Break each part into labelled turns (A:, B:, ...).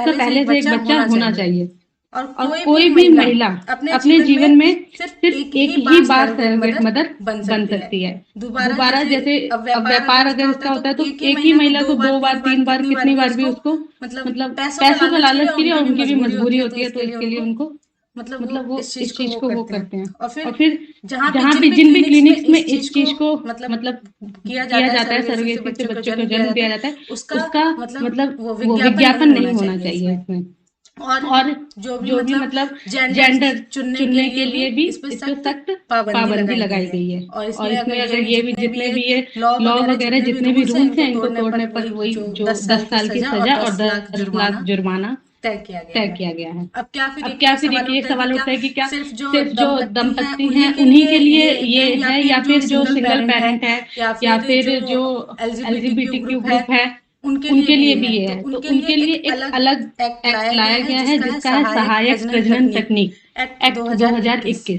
A: उसका पहले से एक बच्चा होना चाहिए।
B: और
A: और कोई भी महिला अपने जीवन में
B: सिर्फ
A: सिर्फ एक ही बार सरोगेट मदर
B: बन
A: बन
B: सकती
A: सकती है।
B: दोबारा
A: दोबारा जैसे
B: अब
A: अब व्यापार अगर इसका होता है तो एक ही महिला को 2 बार 3 बार कितनी बार भी उसको मतलब पैसों का लालच के लिए और उनकी भी मजबूरी होती है, तो इसके लिए उनको मतलब वो इस चीज को वो करते हैं। और फिर जहाँ पे जिन भी क्लिनिक्स में इस चीज को मतलब किया जाता है, सरोगेसी से बच्चों को जन्म दिया जाता है, उसका मतलब वो विज्ञापन नहीं होना चाहिए इसमें। और जो भी मतलब जेंडर चुनने के लिए भी इस पे सख्त पाबंदी लगाई गई है। और इसमें अगर ये भी जितने भी ये लॉ वगैरह जितने भी रूल्स हैं, इनको तोड़ने पर वही जो 10 साल की सजा और 10 लाख जुर्माना
B: तय
A: किया गया है।
B: अब क्या फिर
A: एक सवाल उठता है कि क्या
B: सिर्फ
A: सिर्फ जो दंपत्ति हैं उन्हीं के लिए ये है, या फिर जो सिंगल पेरेंट है, या फिर जो LGBTQ ग्रुप है, उनके लिए भी ये है। तो उनके लिए एक अलग एक्ट लाया गया है जिसका है सहायक प्रजनन तकनीक एक्ट 2021।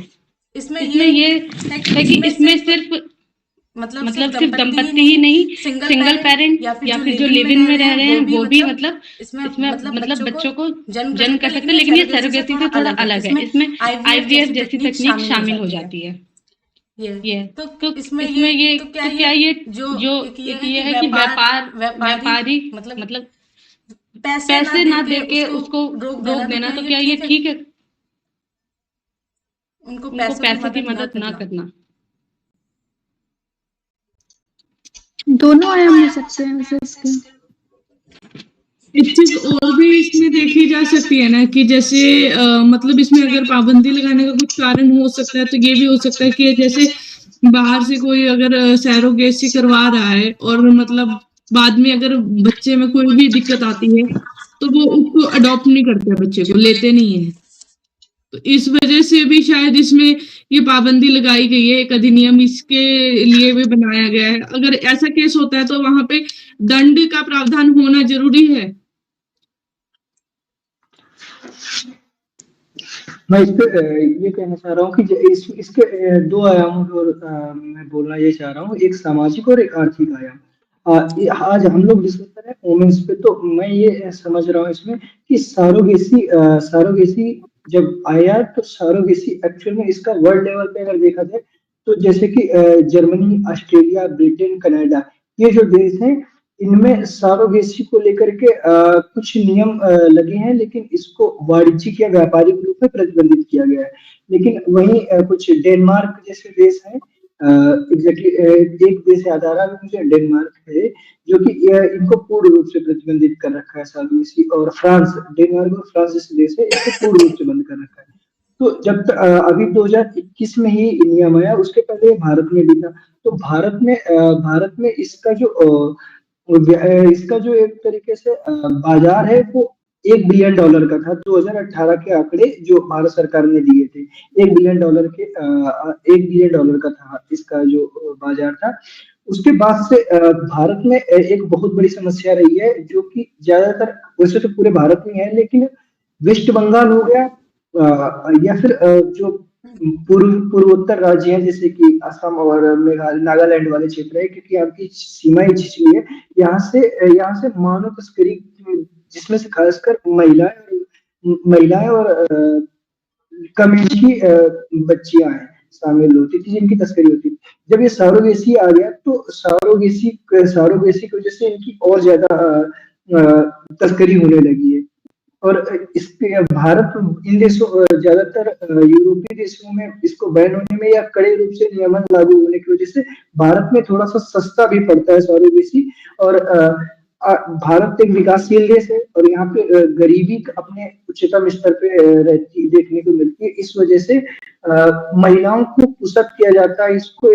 A: इसमें ये है कि इसमें सिर्फ मतलब सिर्फ दंपत्ति ही नहीं, सिंगल पेरेंट या फिर जो लिव इन में रह रहे हैं वो भी मतलब इसमें मतलब बच्चों को जन्म कर सकते हैं। लेकिन ये सरोगेसी से थोड़ा अलग है। इसमें आईवीएफ जैसी तकनीक शामिल हो जाती है। ये तो इसमें ये तो क्या ये जो एक ये है कि व्यापारी मतलब पैसे ना देके उसको रोक देना, तो क्या ये ठीक है? उनको पैसों की मदद ना करना।
C: दोनों आयाम हो सकते हैं वैसे इसके।
D: एक चीज और भी इसमें देखी जा सकती है ना कि जैसे मतलब इसमें अगर पाबंदी लगाने का कुछ कारण हो सकता है, तो ये भी हो सकता है कि जैसे बाहर से कोई अगर सैरोगेसी करवा रहा है और मतलब बाद में अगर बच्चे में कोई भी दिक्कत आती है तो वो उसको अडॉप्ट नहीं करते, बच्चे को लेते नहीं है। तो इस वजह से भी शायद इसमें ये पाबंदी लगाई गई है, एक अधिनियम इसके लिए भी बनाया गया है। अगर ऐसा केस होता है तो वहां पे दंड का प्रावधान होना जरूरी है।
E: मैं इस पे ये कहना चाह रहा हूँ कि इसके दो आयामों की ओर मैं बोलना ये चाह रहा हूँ, एक सामाजिक और एक आर्थिक आयाम। आज हम लोग डिस्कस कर रहे हैं वुमेन्स पे, तो मैं ये समझ रहा हूँ इसमें कि सारोगेसी जब आया तो सारोगेसी एक्चुअल में इसका वर्ल्ड लेवल पे अगर देखा जाए तो जैसे कि जर्मनी, ऑस्ट्रेलिया, ब्रिटेन, कनाडा, ये जो देश हैं इनमें सारोगेसी को लेकर के कुछ नियम लगे हैं, लेकिन इसको वाणिज्यिक या व्यापारिक रूप में प्रतिबंधित किया गया है। लेकिन वहीं कुछ डेनमार्क जैसे देश हैं, एग्जैक्टली एक देश याद आ रहा है मुझे, डेनमार्क है, जो कि इनको पूर्ण रूप से प्रतिबंधित कर रखा है सारोगेसी। और फ्रांस, डेनमार्क और फ्रांस जैसे देश है इसको पूर्ण रूप से बंद कर रखा है। तो जब अभी 2021 में ही नियम आया, उसके पहले भारत में भी था। तो भारत में इसका जो एक तरीके से बाजार है वो $1 बिलियन का था। 2018 के आंकड़े जो भारत सरकार ने दिए थे, $1 बिलियन का था इसका जो बाजार था। उसके बाद से भारत में एक बहुत बड़ी समस्या रही है, जो कि ज्यादातर वैसे तो पूरे भारत में है, लेकिन वेस्ट बंगाल हो गया या फिर जो पूर्वोत्तर राज्य हैं जैसे कि असम और मेघालय, नागालैंड वाले क्षेत्र है, क्योंकि आपकी सीमाएं खिंची है यहाँ से मानव तस्करी, जिसमें से खासकर महिलाएं और कम एज की बच्चियां हैं शामिल होती थी, जिनकी तस्करी होती थी। जब ये सारोगेसी आ गया तो सारोगेसी की वजह से इनकी और ज्यादा तस्करी होने लगी है। और इसके भारत इन देशों ज्यादातर यूरोपीय देशों में इसको बैन होने में या कड़े रूप से नियमन लागू होने की वजह से भारत में थोड़ा सा सस्ता भी पड़ता है सारोगेसी। और भारत एक विकासशील देश है और यहाँ पे गरीबी अपने उच्चतम स्तर पे रहती देखने को मिलती है। इस वजह से महिलाओं को पुशअप किया जाता है, इसको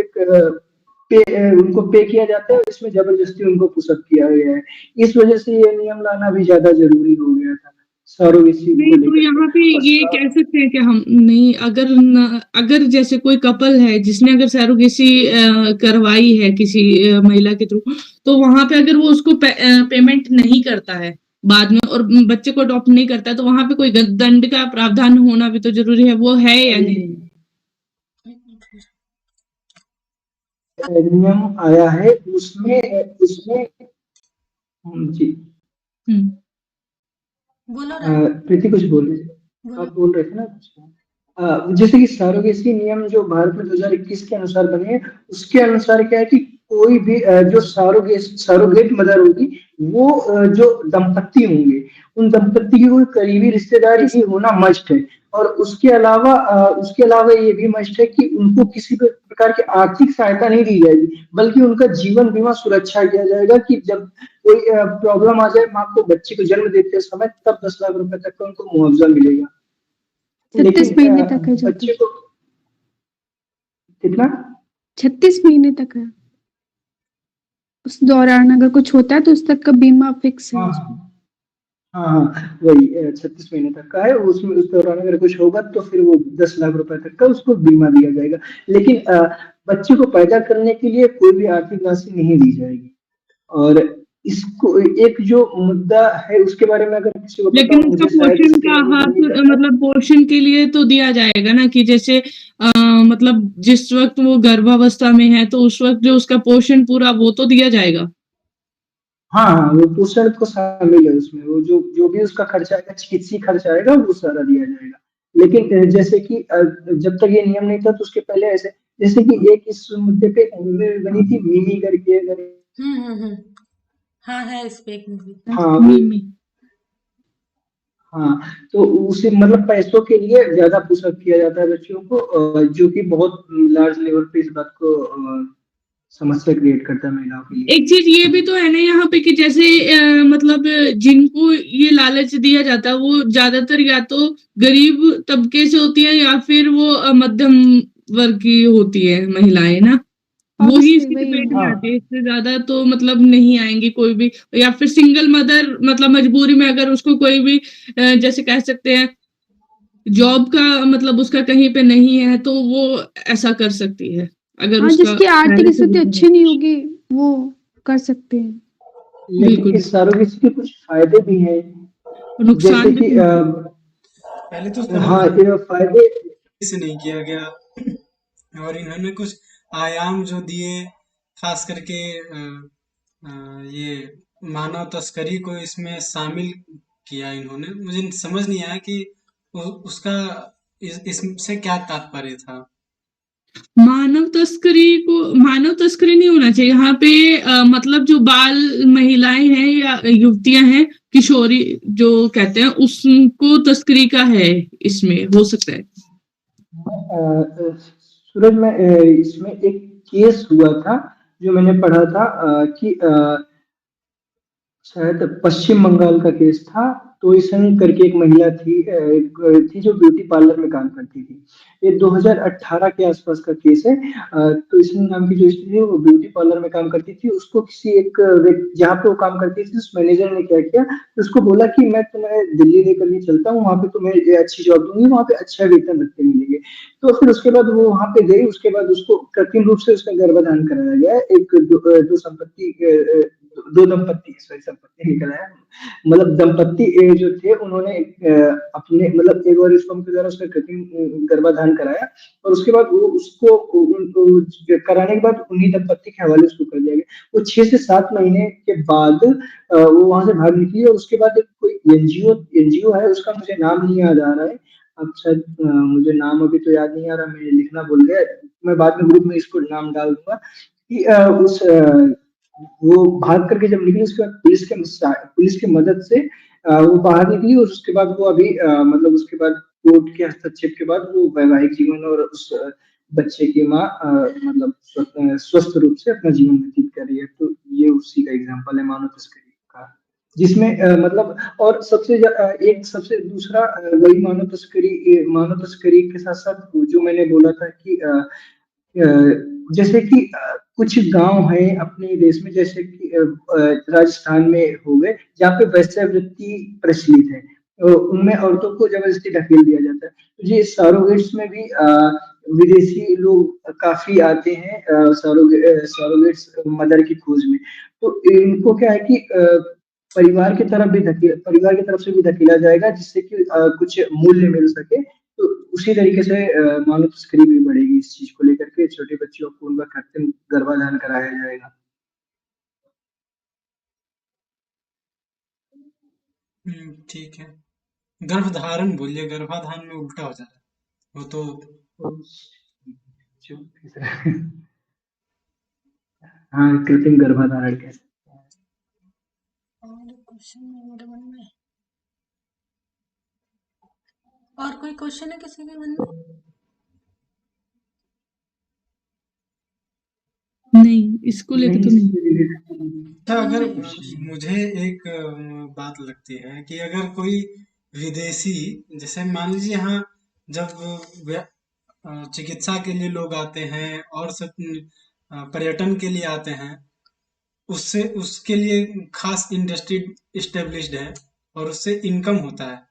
E: उनको पे किया जाता है, इसमें जबरदस्ती उनको पुशअप किया गया है। इस वजह से ये नियम लाना भी ज्यादा जरूरी हो गया था सारोगेसी
D: नहीं, तो यहाँ पे ये कह सकते हैं कि हम नहीं, अगर जैसे कोई कपल है जिसने अगर सैरोगेसी करवाई है किसी महिला के थ्रू, तो वहां पे अगर वो उसको पेमेंट नहीं करता है बाद में और बच्चे को अडॉप्ट नहीं करता है, तो वहां पे कोई दंड का प्रावधान होना भी तो जरूरी है, वो है या नहीं?
E: नियम आया है उसमें जी प्रीति कुछ बोल रही थी, आप बोल रहे थे ना। जैसे कि सारोगेसी नियम जो भारत में 2021 के अनुसार बने हैं, उसके अनुसार क्या है कि कोई भी जो सारोगेट मदर होगी, वो जो दंपत्ति होंगे, उन दंपत्ति की कोई करीबी रिश्तेदार ही होना मस्ट है। और उसके अलावा ये भी मस्ट है कि उनको किसी प्रकार की आर्थिक सहायता नहीं दी जाएगी, बल्कि उनका जीवन बीमा सुरक्षा किया जाएगा कि जब कोई प्रॉब्लम आ जाए माँ को बच्चे को जन्म देते समय, तब 10 लाख रुपए तक का उनको मुआवजा मिलेगा।
C: 36 महीने तक है
E: बच्चे को कितना?
C: 36 महीने तक है। उस दौरान अगर कुछ होता है तो उस तक का बीमा फिक्स है।
E: हाँ, वही 36 महीने तक का है। उसमें उस दौरान अगर कुछ होगा तो फिर वो 10 लाख रुपए तक का उसको बीमा दिया जाएगा। लेकिन बच्चे को पैदा करने के लिए कोई भी आर्थिक राशि नहीं दी जाएगी। और इसको एक जो मुद्दा है उसके बारे में अगर किसी को
D: लेकिन
E: बताऊं,
D: उसका
E: मुझे शायद
D: पोषण
E: इसके
D: का
E: बारे में
D: हाथ,
E: नहीं पता।
D: मतलब पोषण के लिए तो दिया जाएगा ना, कि जैसे मतलब जिस वक्त वो गर्भावस्था में है तो उस वक्त जो उसका पोषण पूरा वो तो दिया जाएगा।
E: हाँ हाँ, वो पोषण तो शामिल है उसमें, वो जो जो भी उसका खर्चा आएगा, चिकित्सीय खर्चा आएगा, वो सारा दिया जाएगा। लेकिन जैसे कि जब तक ये नियम नहीं था तो उसके पहले ऐसे, जैसे कि एक इस मुद्दे पे मूवी बनी थी मिमी करके, अगर
B: हम्म। हाँ है इस पे एक मूवी।
E: हाँ
D: मिमी।
E: हाँ, तो उसे मतलब पैसों के लिए ज्यादा पुशअप किया जाता है बच्चियों को, जो कि बहुत लार्ज लेवल पे इस बात को समस्या क्रिएट करता है महिलाओं के लिए।
D: एक चीज ये भी तो है ना यहाँ पे कि जैसे मतलब जिनको ये लालच दिया जाता है वो ज्यादातर या तो गरीब तबके से होती है या फिर वो मध्यम वर्ग की होती है महिलाएं ना, वो ही
C: ऑब्वियसली
D: इसकी
C: वही
D: चपेट
C: है।
D: में
E: हाँ
D: आती है। इससे ज्यादा तो मतलब नहीं आएंगी कोई भी, या फिर सिंगल मदर मतलब मजबूरी में अगर उसको कोई भी जैसे कह सकते हैं जॉब का मतलब उसका कहीं पे नहीं है तो वो ऐसा कर सकती है अगर
C: हाँ,
D: उसका
C: जिसकी आर्थिक
D: पहले से
C: स्थिति अच्छी नहीं होगी वो कर सकते हैं।
E: लेकिन
D: बिल्कुल।
E: इस सरोगेसी के कुछ फायदे भी हैं,
D: और
E: जैसे
D: नुकसान भी
E: कि
D: तो है।
F: पहले तो
E: हाँ,
F: सरोगेसी
E: ये फायदे।
F: से नहीं किया गया, और इन्होंने कुछ आयाम जो दिए, खास करके अ, ये मानव तस्करी को इसमें शामिल किया इन्होंने। मुझे समझ नहीं आया कि उसका इससे क्या तात्पर्य था।
D: मानव तस्करी नहीं होना चाहिए यहाँ पे, मतलब जो बाल महिलाएं हैं या युवतियां हैं, किशोरी जो कहते हैं, उसको तस्करी का है इसमें हो सकता है।
E: सूरज में इसमें एक केस हुआ था जो मैंने पढ़ा था, कि शायद पश्चिम बंगाल का केस था। तो ईसन करके एक महिला थी, एक थी जो ब्यूटी पार्लर में काम करती थी। ये 2018 के आसपास का केस है। तो ईसन नाम की जो स्त्री थी वो ब्यूटी पार्लर में काम करती थी। उसको किसी एक जहाँ पे वो काम करती थी उस मैनेजर ने क्या किया, तो उसको बोला कि मैं तुम्हें दिल्ली लेकर के चलता हूँ, वहाँ पे तुम्हें ये अच्छी जॉब दूंगी, वहाँ पे अच्छा वेतन रखते मिलेंगे। तो फिर उसके बाद वो वहाँ पे गई, उसके बाद उसको कृत्रिम रूप से उसका गर्भाधान कराया गया। दो दंपत्ति, सॉरी संपत्ति निकल आया, मतलब दंपत्ति जो थे उन्होंने अपने मतलब एक बार इसको के द्वारा उसका कृत्रिम गर्भाधान कराया, और उसके बाद वो उसको कराने के बाद उन्हीं दंपत्ति के हवाले उसको कर दिया गया। वो 6 से 7 महीने के बाद वो वहां से भाग निकली, और उसके बाद एक कोई एनजीओ है, उसका मुझे नाम नहीं याद आ रहा है। अब शायद मुझे नाम अभी तो याद नहीं आ रहा, मैं लिखना भूल गया। मैं बाद में ग्रुप में इसको नाम डाल दूंगा कि वो भाग करके जब निकली, उसके बाद पुलिस की मदद से वो बाहर निकली, और उसके बाद वो अभी मतलब उसके बाद कोर्ट के हस्तक्षेप के बाद वो वैवाहिक जीवन और उस बच्चे की माँ मतलब स्वस्थ रूप से अपना जीवन व्यतीत कर रही है। तो ये उसी का एग्जाम्पल है मानव तस्करी का, जिसमें मतलब और एक सबसे दूसरा वही मानव तस्करी के साथ साथ जो मैंने बोला था कि जैसे कि कुछ गांव हैं अपने देश में, जैसे कि राजस्थान में हो गए, जहाँ पे वैश्यावृत्ति प्रचलित है। उनमें औरतों को जबरदस्ती ढकेल दिया जाता है। तो ये सरोगेट्स में भी विदेशी लोग काफी आते हैं सरोगेट्स मदर की खोज में। तो इनको क्या है कि परिवार की तरफ से भी धकेला जाएगा, जिससे कि कुछ मूल्य मिल सके। तो उसी तरीके से मानव तस्करी भी बढ़ेगी इस चीज को लेकर के, छोटे बच्चों को उनका कृत्रिम गर्भाधान कराया जाएगा।
F: ठीक है। गर्भधारण बोलिए, गर्भाधान में उल्टा हो जा रहा है वो तो।
E: जो हाँ, कृत्रिम गर्भाधारण कैसे।
B: और क्वेश्चन है मेरे मन में, और कोई क्वेश्चन है किसी के मन में?
D: नहीं, इसको लेके
E: नहीं,
D: तो नहीं।
E: इससे रिलेटेड
F: अच्छा, अगर
E: क्वेश्चन।
F: मुझे एक बात लगती है कि अगर कोई विदेशी, जैसे मान लीजिए यहाँ जब चिकित्सा के लिए लोग आते हैं और सब पर्यटन के लिए आते हैं, उससे उसके लिए खास इंडस्ट्री इस्टेब्लिश्ड है और उससे इनकम होता है।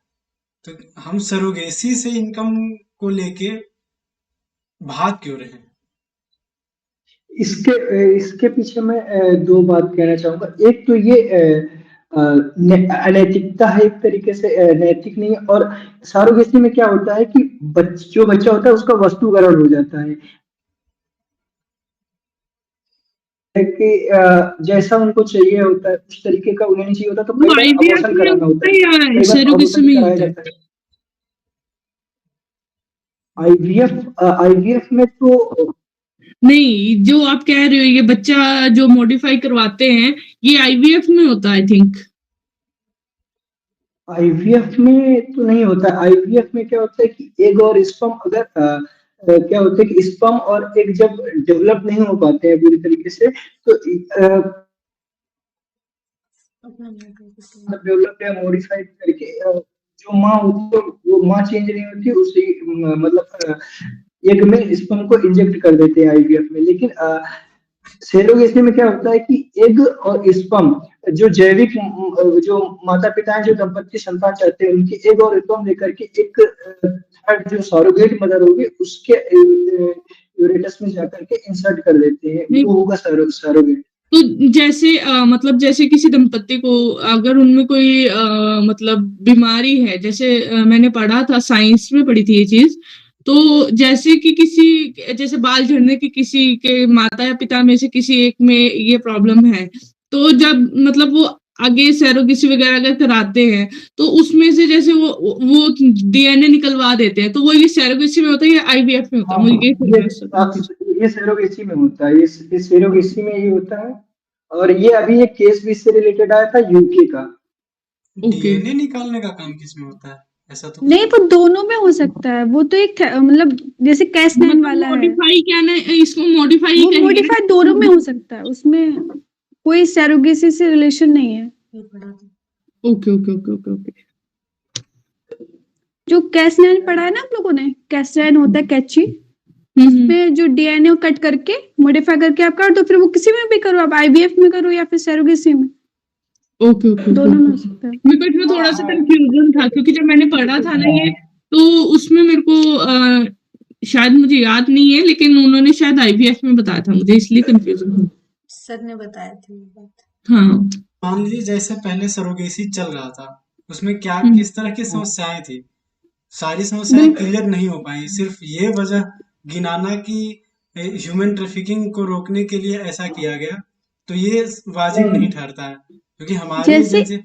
F: तो हम सरोगेसी से इनकम को लेके भाग क्यों रहे हैं?
E: इसके पीछे मैं दो बात कहना चाहूंगा। एक तो ये अनैतिकता है, एक तरीके से नैतिक नहीं है। और सारोगेसी में क्या होता है कि जो बच्चा होता है उसका वस्तुकरण हो जाता है कि जैसा उनको चाहिए होता है उस तरीके का उन्हें नहीं चाहिए होता, तो कई
D: वो
E: बार
D: आईवीएफ
E: अबॉर्शन
D: में
E: कराना
D: होता
E: होता
D: है
E: है,
D: या
E: कई बार
D: सरोगेसी
E: अबॉर्शन
D: में ही
E: कराया
D: होता है?
E: जाता है। आईवीएफ में तो
D: नहीं, जो आप कह रहे हो ये बच्चा जो मॉडिफाई करवाते हैं, ये आईवीएफ में होता है आई थिंक।
E: आईवीएफ में तो नहीं होता। आईवीएफ में क्या होता है कि एग और स्पर्म अगर क्या होता है कि स्पर्म और एग जब डेवलप नहीं हो पाते हैं पूरी तरीके से, तो डेवलप या मॉडिफाइड करके जो माँ होती है वो माँ चेंज नहीं होती, उसी मतलब एग में स्पर्म को इंजेक्ट कर देते हैं आईवीएफ में। लेकिन सेरोगेसी में क्या होता है कि एग और स्पर्म जो जैविक जो माता पिता हैं, जो दंपत्ति संतान चाहते हैं, उनकी एग और स्पर्म लेकर के एक थर्ड जो सरोगेट मदर होगी उसके यूरेटस में जाकर के इंसर्ट कर देते हैं, वो होगा सरोगेट।
D: तो जैसे मतलब जैसे किसी दंपत्ति को अगर उनमें कोई मतलब बीमारी है, जैसे मैंने पढ़ा था, साइंस में पढ़ी थी ये चीज, तो जैसे कि किसी जैसे बाल झड़ने की किसी के माता या पिता में से किसी एक में ये प्रॉब्लम है, तो जब मतलब वो आगे सैरोगेसी वगैरह अगर कराते हैं तो उसमें से जैसे वो डीएनए निकलवा देते हैं, तो वो ये सैरोगेसी में होता है या आईवीएफ में होता है? मुझे
E: ये सेरोगेसी में होता है, ये सेरोगेसी में ही होता है। और ये अभी एक केस भी इससे रिलेटेड आया था यूके का।
F: डीएनए निकालने का काम किसमें होता है? ऐसा तो
C: नहीं, वो दोनों में हो सकता है। वो तो एक मतलब जैसे कैसनैन वाला है,
D: मॉडिफाई क्या ना, इसको मॉडिफाई
C: वो मॉडिफाई दोनों में हो सकता है, उसमें कोई सैरोगेसी से रिलेशन नहीं है।
D: Okay okay okay okay okay.
C: जो कैसनैन पढ़ा है ना आप लोगों ने, कैसनैन होता है कैची, उसमें जो डीएनए कट करके मॉडिफाई करके आप कर दो, फिर वो किसी में भी करो, आप आईवीएफ में करो या फिर सैरोगेसी में।
D: ओके ओके,
C: दोनों में हो सकता है।
D: मेरे को इसमें थोड़ा सा कंफ्यूजन था, क्योंकि जब मैंने पढ़ा था ना ये, तो उसमें मेरे को शायद मुझे याद नहीं है, लेकिन उन्होंने शायद आईवीएफ में बताया था मुझे, इसलिए कंफ्यूजन हुई।
B: सर ने बताया था ये बात।
D: हाँ,
F: मान लीजिए जैसे पहले सरोगेसी चल रहा था, उसमें क्या किस तरह की समस्याएं थी? सारी समस्याएं क्लियर नहीं हो पाई। सिर्फ ये वजह गिनाना कि ह्यूमन ट्रैफिकिंग को रोकने के लिए ऐसा किया गया, तो ये वाजिब नहीं ठहरता है, क्योंकि हमारे
C: जैसे
F: जैसे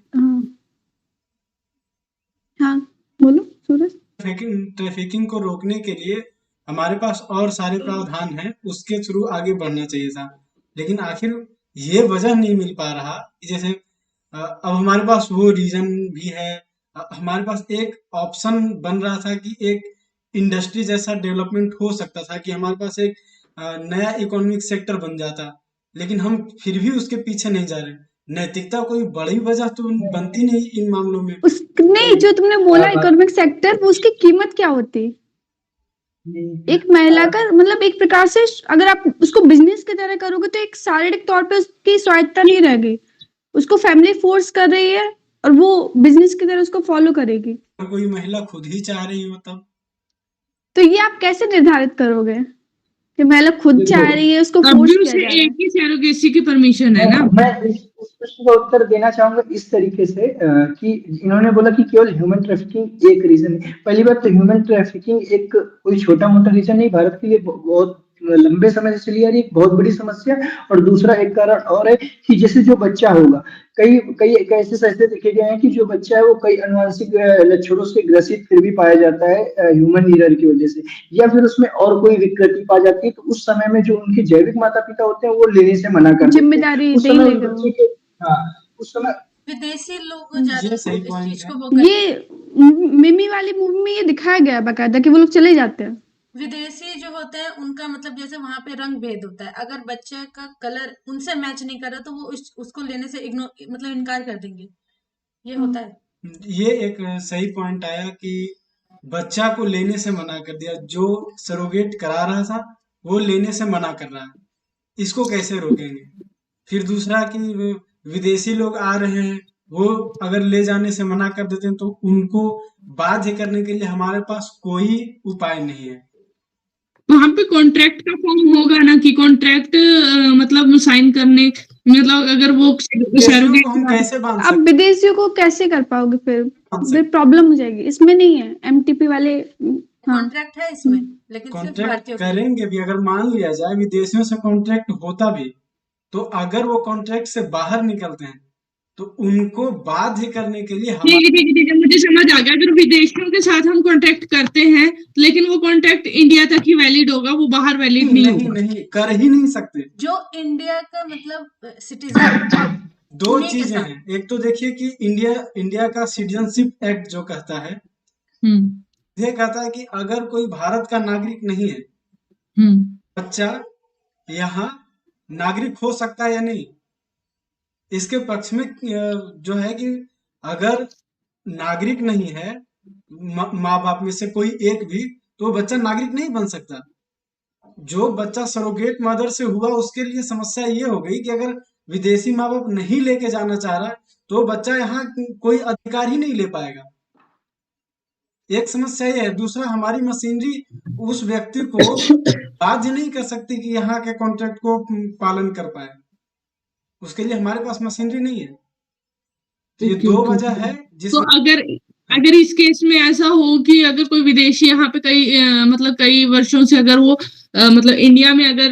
C: हाँ बोलो सूरज।
F: ट्रैफिकिंग को रोकने के लिए हमारे पास और सारे प्रावधान हैं, उसके थ्रू आगे बढ़ना चाहिए था। लेकिन आखिर ये वजह नहीं मिल पा रहा कि जैसे अब हमारे पास वो रीजन भी है, हमारे पास एक ऑप्शन बन रहा था कि एक इंडस्ट्री जैसा डेवलपमेंट हो सकता था कि हमारे पास एक नया इकोनॉमिक सेक्टर बन जाता, लेकिन हम फिर भी उसके पीछे नहीं जा रहे। नैतिकता कोई बड़ी वजह तो बनती नहीं इन मामलों में।
C: नहीं, जो तुमने बोला इकोनॉमिक सेक्टर, वो उसकी कीमत क्या होती? एक महिला का मतलब एक प्रकार से अगर आप उसको बिजनेस की तरह करोगे तो एक शारीरिक तौर पे उसकी स्वायत्ता नहीं रहेगी, उसको फैमिली फोर्स कर रही है और वो बिजनेस की तरह उसको फॉलो करेगी।
F: कोई महिला खुद ही चाह रही हो तब
C: तो ये आप कैसे निर्धारित करोगे कि महिला खुद चाह रही है, उसको फोर्स किया जा रहा है?
D: एक ही सैरोगेसी की परमिशन है ना।
E: मैं इस प्रश्न का उत्तर देना चाहूंगा इस तरीके से कि इन्होंने बोला कि केवल ह्यूमन ट्रैफिकिंग एक रीजन है। पहली बात तो ह्यूमन ट्रैफिकिंग एक कोई छोटा मोटा रीजन नहीं, भारत के लिए बहुत लंबे समय से चली आ रही एक बहुत बड़ी समस्या। और दूसरा एक कारण और है कि जैसे जो बच्चा होगा, कई कई केसेस ऐसे देखे गए हैं कि जो बच्चा है वो कई अनुवांशिक लक्षणों से ग्रसित फिर भी पाया जाता है ह्यूमन ईरर की वजह से, या फिर उसमें और कोई विकृति पाई जाती है, तो उस समय में जो उनके जैविक माता पिता होते हैं वो लेने से मना कर देते हैं।
C: जिम्मेदारी
E: उस
C: नहीं
E: समय
C: लेगा
E: बच्चे के उस समय
B: विदेशी लोग ज्यादा इस चीज को वो
C: ये मिमी वाली मूवी में ये दिखाया गया है बाकायदा कि वो लोग चले जाते हैं।
B: विदेशी जो होते हैं उनका मतलब जैसे वहां पे रंग भेद होता है, अगर बच्चे का कलर उनसे मैच नहीं कर रहा तो वो उसको लेने से मतलब इनकार कर देंगे, ये होता है।
F: ये एक सही पॉइंट आया कि बच्चा को लेने से मना कर दिया, जो सरोगेट करा रहा था वो लेने से मना कर रहा है, इसको कैसे रोकेंगे? फिर दूसरा कि विदेशी लोग आ रहे हैं, वो अगर ले जाने से मना कर देते हैं तो उनको बाध्य करने के लिए हमारे पास कोई उपाय नहीं है।
D: वहां पे कॉन्ट्रैक्ट का फॉर्म होगा ना कि कॉन्ट्रैक्ट मतलब साइन करने, मतलब अगर वो
F: विदेशियों को हम कैसे बांध
C: आप
F: सकते
C: विदेशियों को कैसे कर पाओगे फिर
F: हैं?
C: प्रॉब्लम हो जाएगी। इसमें नहीं है एमटीपी वाले। हाँ
B: कॉन्ट्रैक्ट है इसमें, लेकिन सिर्फ
F: कॉन्ट्रैक्ट
B: भारतीयों के लिए।
F: करेंगे भी, अगर मान लिया जाए विदेशियों से कॉन्ट्रैक्ट होता भी, तो अगर वो कॉन्ट्रैक्ट से बाहर निकलते हैं तो उनको बाध्य करने के लिए
D: ठीक है ठीक है ठीक है, मुझे समझ आ गया। अगर विदेशियों के साथ हम कॉन्ट्रैक्ट करते हैं लेकिन वो कॉन्ट्रैक्ट इंडिया तक ही वैलिड होगा, वो बाहर वैलिड नहीं होगा।
F: नहीं कर ही नहीं सकते।
B: जो इंडिया का मतलब सिटीजन,
F: दो
B: उन्हीं के
F: चीजें
B: साथ।
F: हैं, एक तो देखिए कि इंडिया का सिटीजनशिप एक्ट जो कहता है, ये कहता है कि अगर कोई भारत का नागरिक नहीं है, बच्चा यहाँ नागरिक हो सकता है या नहीं। इसके पक्ष में जो है कि अगर नागरिक नहीं है माँ बाप में से कोई एक भी, तो वो बच्चा नागरिक नहीं बन सकता। जो बच्चा सरोगेट मदर से हुआ उसके लिए समस्या ये हो गई कि अगर विदेशी माँ बाप नहीं लेके जाना चाह रहा तो बच्चा यहाँ कोई अधिकार ही नहीं ले पाएगा। एक समस्या ये है। दूसरा, हमारी मशीनरी उस व्यक्ति को बाध्य नहीं कर सकती कि यहाँ के कॉन्ट्रैक्ट को पालन कर पाए। उसके लिए हमारे पास मशीनरी नहीं है। तो ये दो वजह है
D: तो अगर इस केस में ऐसा हो कि अगर कोई विदेशी यहाँ पे मतलब कई वर्षों से अगर वो मतलब इंडिया में अगर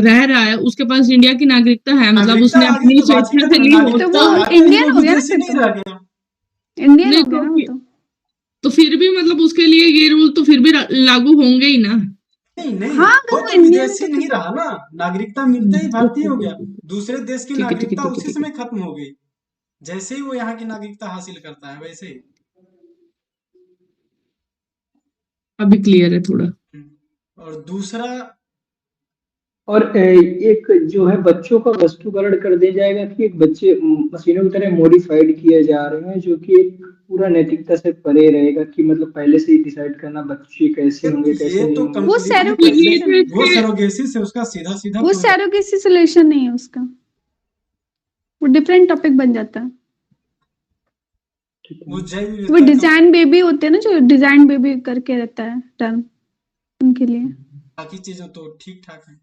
D: रह रहा है, उसके पास इंडिया की नागरिकता है, मतलब उसने अपनी स्वेच्छा से ली हो,
C: तो वो इंडियन हो गया ना, इंडियन हो गया ना वो
D: तो फिर भी मतलब उसके लिए ये रूल तो फिर भी लागू होंगे ही ना।
F: नहीं
C: हाँ,
F: वो तो विदेशी नहीं रहा ना, नागरिकता मिलते ही भारतीय हो गया। दूसरे देश की नागरिकता उसी समय खत्म हो गई। जैसे ही वो यहाँ की नागरिकता हासिल करता है वैसे ही।
D: अभी क्लियर है थोड़ा।
F: और दूसरा,
E: और एक जो है बच्चों का वस्तुकरण कर दिया जाएगा कि एक बच्चे मशीनों की तरह मॉडिफाइड किए जा रहे हैं, जो कि एक पूरा नैतिकता से परे रहेगा कि मतलब पहले से ही डिसाइड करना बच्चे कैसे होंगे कैसे नहीं होंगे।
C: वो
F: सरोगेसी से उसका सीधा
C: वो सरोगेसी सोल्यूशन नहीं है उसका, वो डिफरेंट टॉपिक बन जाता है। वो डिजाइन बेबी होते हैं ना, जो डिजाइन बेबी करके रहता है टर्म, उनके लिए।
F: बाकी चीजें तो ठीक ठाक है।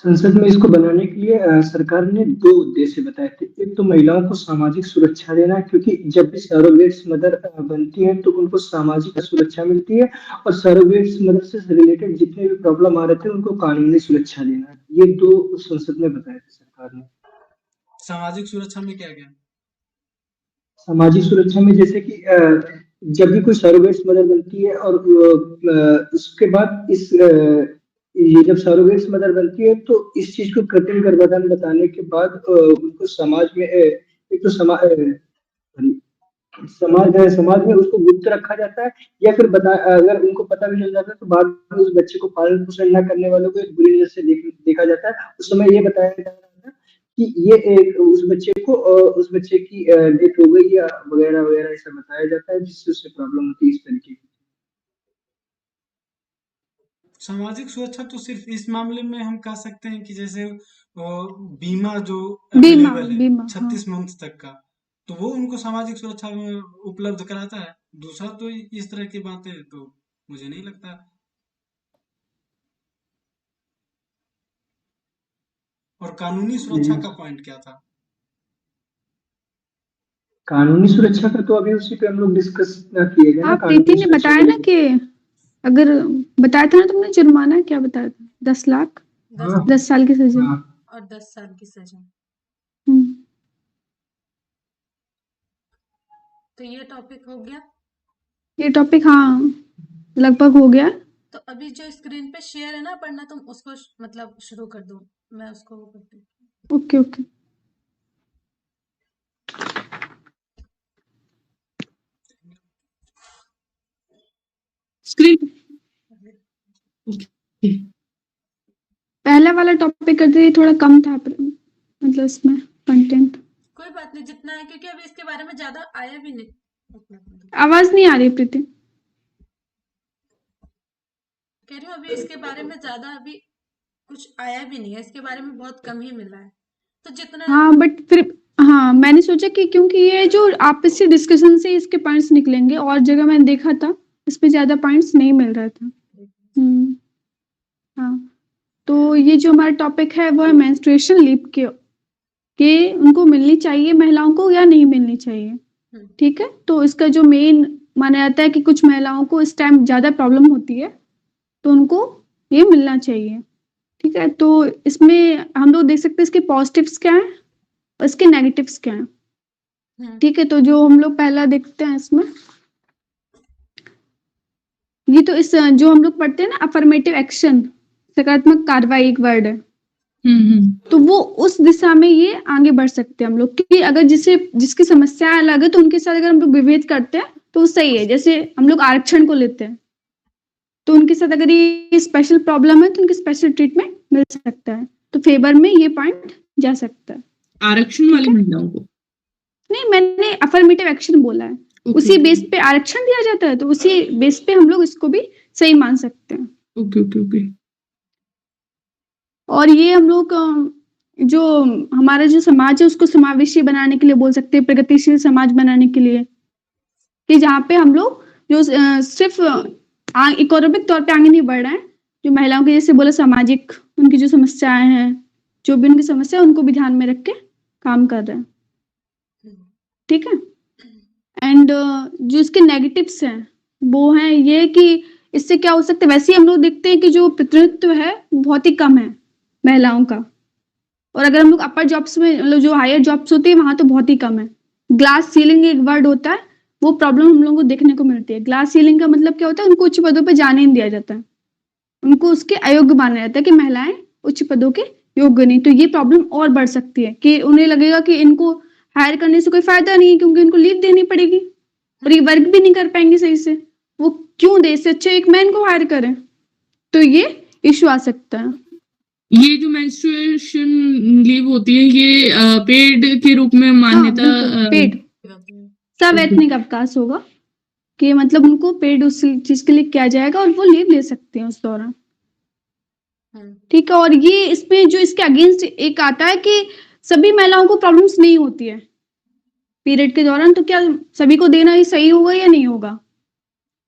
E: संसद में इसको बनाने के लिए सरकार ने 2 उद्देश्य बताए थे। एक तो महिलाओं को सामाजिक सुरक्षा देना, क्योंकि जब भी सरोगेट्स मदर बनती हैं तो उनको सामाजिक सुरक्षा मिलती है, और सरोगेट्स मदर से रिलेटेड जितने भी प्रॉब्लम आ रहे थे उनको कानूनी सुरक्षा देना। ये 2 संसद में बताए थे सरकार ने।
F: सामाजिक सुरक्षा में क्या क्या?
E: सामाजिक सुरक्षा में जैसे कि जब भी कोई सरोगेट्स मदर बनती है और उसके बाद ये जब सरोगेट्स मदर बनती है तो इस चीज को कृत्रिम गर्भाधान बताने के बाद उनको समाज में एक तो समाज में उसको गुप्त रखा जाता है, या फिर अगर उनको पता भी चल जाता है तो बाद में उस बच्चे को पालन पोषण न करने वालों को एक बुरी नजर से देखा जाता है। उस समय ये बताया जा रहा था कि ये एक उस बच्चे की डेथ हो गई या वगैरह वगैरह ऐसा बताया जाता है, जिससे उससे प्रॉब्लम होती है इस तरीके की।
F: सामाजिक सुरक्षा तो सिर्फ इस मामले में हम कह सकते हैं कि जैसे बीमा जो
C: बीमा
F: अवेलेबल है 36 मंथ तक का, तो वो उनको सामाजिक सुरक्षा में उपलब्ध कराता है। दूसरा तो इस तरह की बातें तो मुझे नहीं लगता। और कानूनी सुरक्षा का पॉइंट क्या था?
E: कानूनी सुरक्षा का तो अभी उसी पे हम लोग डिस्कस किए गए ना।
C: प्रीति ने बताया ना कि अगर बताया था ना तुमने, जुर्माना क्या बताया था? 10 लाख, 10 साल की सजा
B: और 10 साल की सजा। तो ये टॉपिक हो गया।
C: ये टॉपिक हाँ लगभग हो गया।
B: तो अभी जो स्क्रीन पे शेयर है ना पढ़ना, तुम उसको मतलब शुरू कर दो, मैं उसको वो करती हूँ।
C: Okay okay.
D: स्क्रीन
C: पहला वाला टॉपिक करते थोड़ा कम था मतलब इसमें कंटेंट।
B: कोई बात नहीं, जितना है, क्योंकि अभी इसके बारे में ज्यादा आया भी नहीं।
C: आवाज नहीं आ रही प्रीति।
B: कह रही हूँ अभी इसके बारे में ज्यादा अभी कुछ आया भी नहीं है, इसके बारे में बहुत कम ही मिला है। तो जितना
C: हाँ बट फिर हाँ मैंने सोचा कि क्योंकि ये जो आपसी डिस्कशन से इसके पॉइंट्स निकलेंगे, और जगह मैंने देखा था इसमें ज्यादा पॉइंट्स नहीं मिल रहा था। हाँ, तो ये जो हमारा टॉपिक है वो है मेंस्ट्रुएशन लीव के उनको मिलनी चाहिए महिलाओं को या नहीं मिलनी चाहिए। ठीक है, तो इसका जो मेन माना जाता है कि कुछ महिलाओं को इस टाइम ज्यादा प्रॉब्लम होती है, तो उनको ये मिलना चाहिए। ठीक है, तो इसमें हम लोग देख सकते हैं इसके पॉजिटिव्स क्या हैं और इसके नेगेटिव्स क्या हैं। ठीक है, तो जो हम लोग पहला देखते हैं इसमें, ये तो इस जो हम लोग पढ़ते हैं ना अफर्मेटिव एक्शन, सकारात्मक कार्रवाई एक वर्ड है, तो वो उस दिशा में ये आगे बढ़ सकते हैं हम लोग, क्योंकि अगर जिसकी समस्या अलग है तो उनके साथ अगर हम लोग विभेद करते हैं तो वो सही है। जैसे हम लोग आरक्षण को लेते हैं, तो उनके साथ अगर ये स्पेशल प्रॉब्लम है तो उनके स्पेशल ट्रीटमेंट मिल सकता है, तो फेवर में ये पॉइंट जा सकता है।
D: आरक्षण वाली महिलाओं को
C: नहीं, मैंने अफर्मेटिव एक्शन बोला है। उसी बेस पे आरक्षण दिया जाता है, तो उसी बेस पे हम लोग इसको भी सही मान सकते हैं।
D: ओके।
C: और ये हम लोग जो हमारा जो समाज है उसको समावेशी बनाने के लिए बोल सकते हैं, प्रगतिशील समाज बनाने के लिए, कि जहाँ पे हम लोग जो सिर्फ इकोनॉमिक तौर पे आगे नहीं बढ़ रहे हैं, जो महिलाओं के जैसे बोला सामाजिक उनकी जो समस्याएं हैं, जो भी उनकी समस्या है उनको भी ध्यान में रख के काम कर रहे हैं। ठीक है, एंड जो इसके नेगेटिव्स हैं वो हैं ये कि इससे क्या हो सकता है। वैसे ही हम लोग देखते हैं कि जो प्रतिनिधित्व है बहुत ही कम है महिलाओं का, और अगर हम लोग अपर जॉब्स में मतलब जो हायर जॉब्स होती है वहां तो बहुत ही कम है। ग्लास सीलिंग एक वर्ड होता है, वो प्रॉब्लम हम लोगों को देखने को मिलती है। ग्लास सीलिंग का मतलब क्या होता है, उनको उच्च पदों पर जाने नहीं दिया जाता है, उनको उसके अयोग्य माना जाता है कि महिलाएं उच्च पदों के योग्य नहीं। तो ये प्रॉब्लम और बढ़ सकती है कि उन्हें लगेगा कि इनको हायर करने से कोई फायदा नहीं है, क्योंकि इनको लीव देनी पड़ेगी और ये वर्क भी नहीं कर पाएंगे सही से, वो क्यों दे, इससे अच्छा एक मैन को हायर करें। तो ये इश्यू आ सकता है।
D: ये जो मेंस्ट्रुएशन लीव होती है ये पेड के रूप में मान्यता,
C: पेड सवैतनिक अवकाश होगा कि मतलब उनको पेड उस चीज के लिए किया जाएगा और वो लीव ले सकते हैं उस दौरान। ठीक है, और ये इसमें जो इसके अगेंस्ट एक आता है कि सभी महिलाओं को प्रॉब्लम्स नहीं होती है पीरियड के दौरान, तो क्या सभी को देना ही सही होगा या नहीं होगा,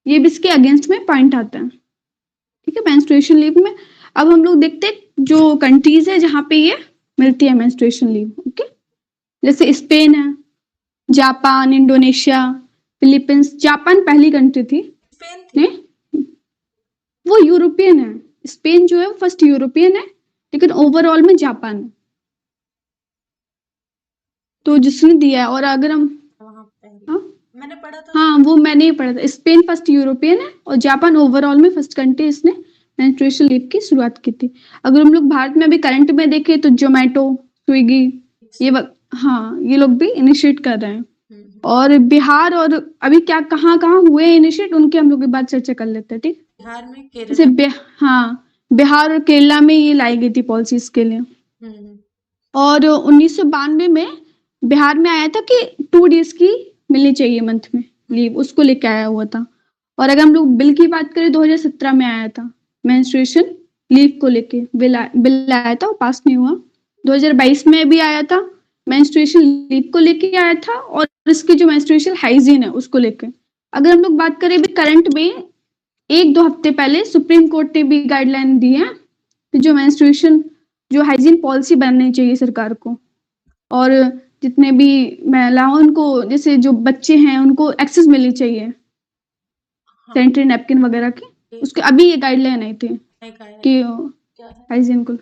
C: ये भी इसके अगेंस्ट में पॉइंट आता है। ठीक है, मेंस्ट्रुएशन लीव में अब हम लोग देखते हैं जो कंट्रीज है जहाँ पे ये मिलती है मेंस्ट्रुएशन लीव। ओके, जैसे स्पेन है, जापान, इंडोनेशिया, फिलीपींस। जापान पहली कंट्री थी, नहीं वो यूरोपियन है। स्पेन जो है वो फर्स्ट यूरोपियन है, लेकिन ओवरऑल में जापान है तो जिसने दिया है। और अगर हम
B: मैंने पढ़ा था,
C: हाँ वो मैंने ही पढ़ा था, स्पेन फर्स्ट यूरोपियन है और जापान ओवरऑल में फर्स्ट कंट्री इसने मेंस्ट्रुएशन लीव की शुरुआत की थी। अगर हम लोग भारत में अभी करंट में देखें तो जोमेटो, स्विगी, ये लोग भी इनिशिएट कर रहे हैं। और बिहार और अभी क्या कहाँ हुए इनिशिएट, उनके हम लोग के बाद चर्चा कर लेते हैं। ठीक,
B: बिहार में
C: जैसे बिहार और केरला में ये लाई गई थी पॉलिसीज के लिए। और 1992 में बिहार में आया था कि 2 डेज की मिलनी चाहिए मंथ में लीव, उसको लेके आया हुआ था। और अगर हम लोग बिल की बात करें 2017 में आया था मेंस्ट्रुएशन लीव को लेके बिल आया था, वो पास नहीं हुआ। 2022 में भी आया था, मेंस्ट्रुएशन लीव को लेके आया था, और इसकी जो मेंस्ट्रुएशन हाइजीन है उसको लेके। अगर हम लोग बात करें भी करंट में 1-2 हफ्ते पहले सुप्रीम कोर्ट ने भी गाइडलाइन दी है कि जो मेंस्ट्रुएशन जो हाइजीन पॉलिसी बननी चाहिए सरकार को, और जितने भी महिलाओं उनको जैसे जो बच्चे हैं उनको एक्सेस मिलनी चाहिए सैनिटरी नैपकिन वगैरह की, उसके अभी ये गाइडलाइन आई थी कि हाइजीन को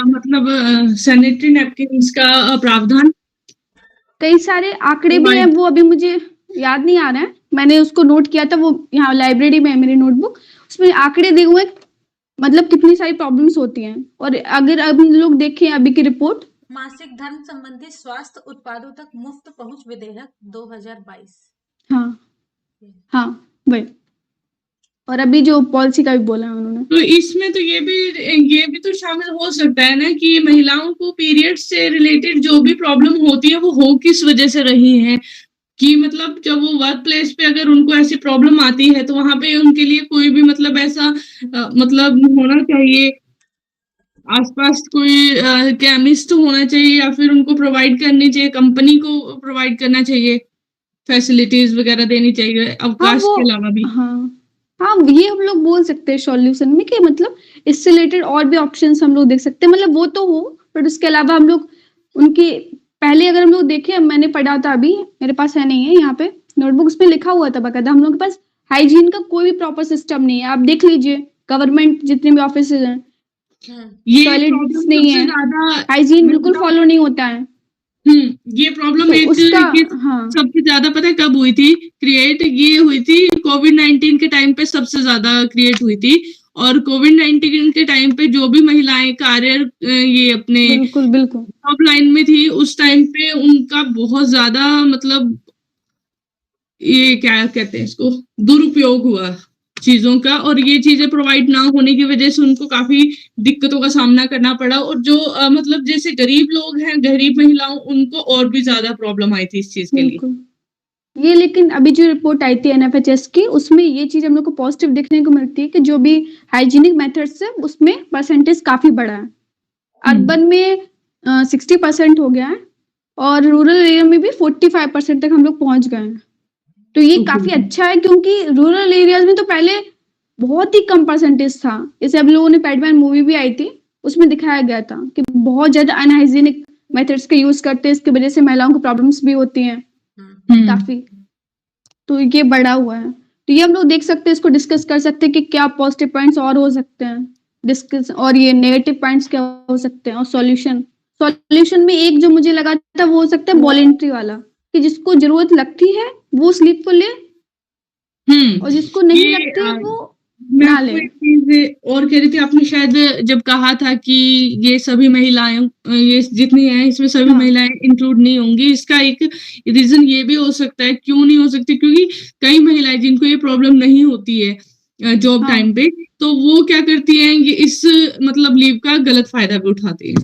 D: मतलब सैनिटरी नैपकिन्स का प्रावधान।
C: कई सारे आंकड़े भी हैं, वो अभी मुझे याद नहीं आ रहा है, मैंने उसको नोट किया था, वो यहाँ लाइब्रेरी में है मेरी नोटबुक, उसमें आंकड़े दिए हुए मतलब कितनी सारी प्रॉब्लम्स होती हैं। और अगर अब लोग देखें अभी की रिपोर्ट,
B: मासिक धर्म संबंधी स्वास्थ्य उत्पादों तक मुफ्त पहुंच विधेयक 2022।
C: हाँ वही, और अभी जो पॉलिसी का भी बोला है उन्होंने,
D: तो इसमें तो ये भी तो शामिल हो सकता है ना कि महिलाओं को पीरियड से रिलेटेड जो भी प्रॉब्लम होती है वो हो किस वजह से रही है, कि मतलब जब वो वर्क प्लेस पे अगर उनको ऐसी प्रॉब्लम आती है तो वहां पे उनके लिए कोई भी मतलब ऐसा मतलब होना चाहिए, आसपास कोई केमिस्ट होना चाहिए, या फिर उनको प्रोवाइड करनी चाहिए, कंपनी को प्रोवाइड करना चाहिए फैसिलिटीज वगैरह देनी चाहिए अवकाश
C: वो
D: के अलावा भी।
C: हाँ, ये हम लोग बोल सकते हैं सॉल्यूशन में कि मतलब इससे रिलेटेड और भी ऑप्शंस हम लोग देख सकते हैं, मतलब वो तो हो, बट उसके अलावा हम लोग उनकी पहले अगर हम लोग देखें, मैंने पढ़ा था, अभी मेरे पास है नहीं है यहाँ पे नोटबुक, उसमें लिखा हुआ था बकायदा, हम लोग के पास हाइजीन का कोई भी प्रॉपर सिस्टम नहीं है। आप देख लीजिए गवर्नमेंट जितने भी ऑफिस हैं,
D: ये
C: टॉयलेट्स
D: प्रॉब्लम
C: नहीं
D: सबसे
C: है,
D: ज्यादा
C: हाइजीन बिल्कुल फॉलो नहीं होता है।
D: ये प्रॉब्लम
C: तो
D: एक
C: उसका
D: ये सबसे ज्यादा पता है कब हुई थी क्रिएट? ये हुई थी कोविड-19 के टाइम पे सबसे ज्यादा क्रिएट हुई थी। और कोविड-19 के टाइम पे जो भी महिलाएं कार्य ये अपने
C: बिल्कुल बिल्कुल
D: टॉप लाइन में थी, उस टाइम पे उनका बहुत ज्यादा मतलब ये क्या कहते हैं इसको, दुरुपयोग हुआ चीजों का, और ये चीजें प्रोवाइड ना होने की वजह से उनको काफी दिक्कतों का सामना करना पड़ा। और जो मतलब जैसे गरीब लोग हैं, गरीब महिलाओं, उनको और भी ज्यादा प्रॉब्लम आई थी इस चीज के लिए।
C: बिल्कुल। ये लेकिन अभी जो रिपोर्ट आई थी NFHS की, उसमें ये चीज हम लोग को पॉजिटिव देखने को मिलती है कि जो भी हाइजीनिक मेथड्स है उसमें परसेंटेज काफी बढ़ा है। अर्बन में 60% हो गया है और रूरल एरिया में भी 45% तक हम लोग पहुंच गए हैं। तो ये काफी अच्छा है, क्योंकि रूरल एरियाज में तो पहले बहुत ही कम परसेंटेज था। जैसे अब लोगों ने पैडमैन मूवी भी आई थी, उसमें दिखाया गया था कि बहुत ज्यादा अनहाइजीनिक मेथड्स का यूज करते हैं, इसकी वजह से महिलाओं को प्रॉब्लम्स भी होती हैं काफी। तो ये बढ़ा हुआ है, तो ये हम लोग देख सकते हैं, इसको डिस्कस कर सकते हैं कि क्या पॉजिटिव पॉइंट्स और हो सकते हैं डिस्कस, और ये नेगेटिव पॉइंट्स क्या हो सकते हैं, और सॉल्यूशन में एक जो मुझे लगा था वो हो सकता है वॉलंटरी वाला, कि जिसको जरूरत लगती है वो स्लीप को ले और जिसको नहीं लगती है वो ना ले।
D: एक चीज और कह रही थी, आपने शायद जब कहा था कि ये सभी महिलाएं, ये जितनी हैं इसमें सभी महिलाएं इंक्लूड नहीं होंगी, इसका एक रीजन ये भी हो सकता है। क्यों नहीं हो सकती? क्योंकि कई महिलाएं जिनको ये प्रॉब्लम नहीं होती है जॉब टाइम पे, तो वो क्या करती हैं, ये इस मतलब लीव का गलत फायदा भी उठाती है।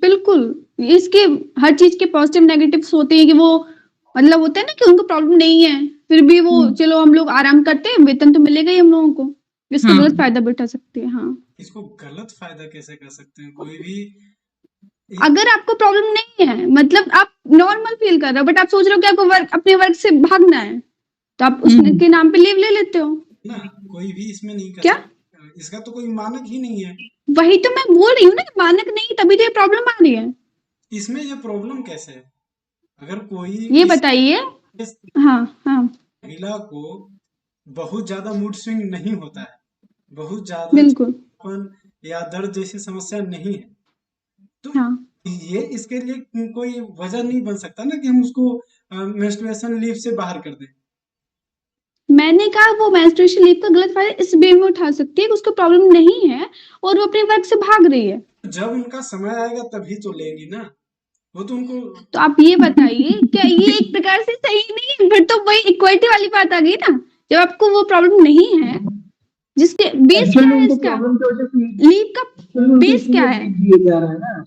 C: बिल्कुल, इसके हर चीज के पॉजिटिव नेगेटिव्स होते हैं, कि वो मतलब होता है ना कि उनको प्रॉब्लम नहीं है, फिर भी वो चलो हम लोग आराम करते हैं, वेतन तो मिलेगा ही हम लोगों को, इसका गलत फायदा भी उठा सकते हैं।
F: इसको गलत फायदा कैसे कर सकते हैं? कोई भी
C: अगर आपको प्रॉब्लम नहीं है, मतलब आप नॉर्मल फील कर रहे हो, बट आप सोच रहे हो कि आपको अपने वर्क से भागना है, तो आप उसके नाम पे लीव ले लेते हो
F: ना। कोई भी इसमें नहीं कर
C: क्या?
F: इसका तो कोई मानक ही नहीं है।
C: वही तो मैं बोल रही हूँ ना, मानक नहीं, तभी तो ये प्रॉब्लम आ रही है।
F: इसमें ये प्रॉब्लम कैसे है? अगर कोई
C: ये बताइए।
F: महिला को बहुत ज्यादा मूड स्विंग नहीं होता है, बहुत ज्यादा
C: बिल्कुल
F: या दर्द जैसी समस्या नहीं है, तो ये इसके लिए कोई वजह नहीं बन सकता ना कि हम उसको मेंस्ट्रुएशन लीव से बाहर कर दें।
C: मैंने कहा वो मेंस्ट्रुएशन लीव का गलत फायदा इस वे में उठा सकती है कि उसको प्रॉब्लम नहीं है और वो अपने वर्क से भाग रही है।
F: जब उनका समय आएगा तभी तो लेंगी ना, वो तो उनको।
C: तो आप ये बताइए, क्या ये एक प्रकार से सही नहीं है? फिर तो वही इक्वालिटी वाली बात आ गई ना। जब आपको वो प्रॉब्लम नहीं है, जिसके बेस क्या है, इसका लीव का बेस क्या है?
E: दिया जा रहा है ना,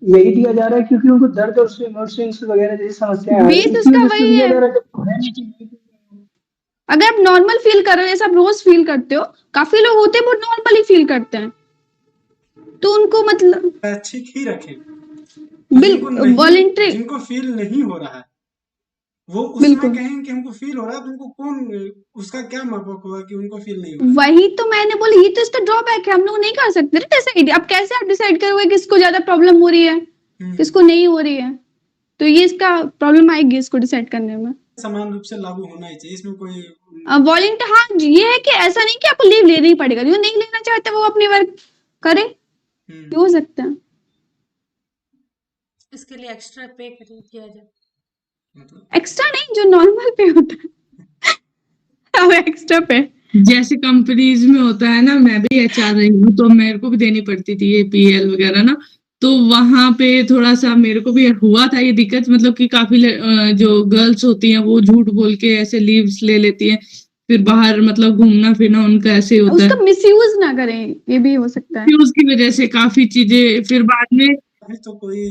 E: यही दिया जा रहा है क्योंकि उनको दर्द और मूड स्विंग्स वगैरह जैसी समस्याएं आ रही हैं,
C: बेस उसका वही है। अगर आप नॉर्मल फील कर रहे हो, जैसे आप रोज फील करते हो, काफी लोग होते हैं वो नॉर्मली फील करते हैं, तो उनको मतलब
F: ठीक ही रखें।
C: बिल्कुल वॉलंटरी,
F: जिनको फील नहीं हो रहा है वो उसमें कहेंगे कि हमको फील हो रहा है, तो उनको कौन उसका क्या मापक होगा कि उनको फील नहीं हो रहा?
C: वही तो मैंने बोली, ये तो इसका ड्रॉबैक है, हम लोग नहीं कर सकते डिसाइड। अब कैसे आप डिसाइड करोगे किसको ज्यादा प्रॉब्लम हो रही है, किसको नहीं हो रही है? तो ये इसका प्रॉब्लम आएगी इसको डिसाइड करने में।
F: समान रूप से लागू होना ही चाहिए, इसमें कोई
C: वॉलंटियर। हाँ, ये है कि ऐसा नहीं कि आपको लीव लेना ही पड़ेगा, जो नहीं लेना चाहते वो अपनी वर्क करे, ये हो सकता है।
B: इसके लिए एक्स्ट्रा पे किया जाए,
C: एक्स्ट्रा नहीं, जो नॉर्मल पे होता है अब एक्स्ट्रा पे
D: जैसे कंपनीज में होता है ना। मैं भी HR रही हूँ, तो मेरे को भी देनी पड़ती थी ये PL वगैरह ना, तो वहां पे थोड़ा सा मेरे को भी हुआ था ये दिक्कत, मतलब कि काफी जो गर्ल्स होती हैं वो झूठ बोल के ऐसे लीव्स ले लेती हैं, फिर बाहर मतलब घूमना फिरना उनका ऐसे होता है।
C: उसका मिसयूज ना करें, ये भी हो सकता है।
D: मिसयूज की वजह से काफी चीजें फिर बाद में,
F: तो कोई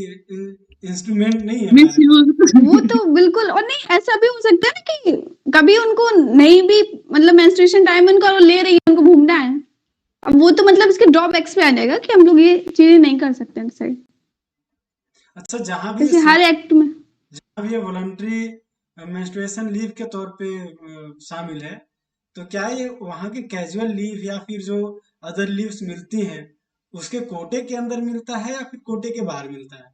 F: इंस्ट्रूमेंट नहीं है
D: मिसयूज
C: वो तो बिल्कुल। और नहीं, ऐसा भी हो सकता है ना कि कभी उनको नहीं भी, मतलब मेंस्ट्रुएशन टाइम उनका ले रही है, उनको घूमना है, अब वो तो मतलब इसके ड्रॉबैक्स पे आ जाएगा कि हम लोग ये चीजें नहीं कर सकते डिसाइड।
F: अच्छा, जहां भी
C: हर एक्ट में
F: जहां भी वॉलंटरी मेंस्ट्रुएशन लीव के तौर पे शामिल है, तो क्या ये वहाँ के कैजुअल लीव या फिर जो अदर लीव्स मिलती हैं उसके कोटे के अंदर मिलता है या फिर कोटे के बाहर मिलता है?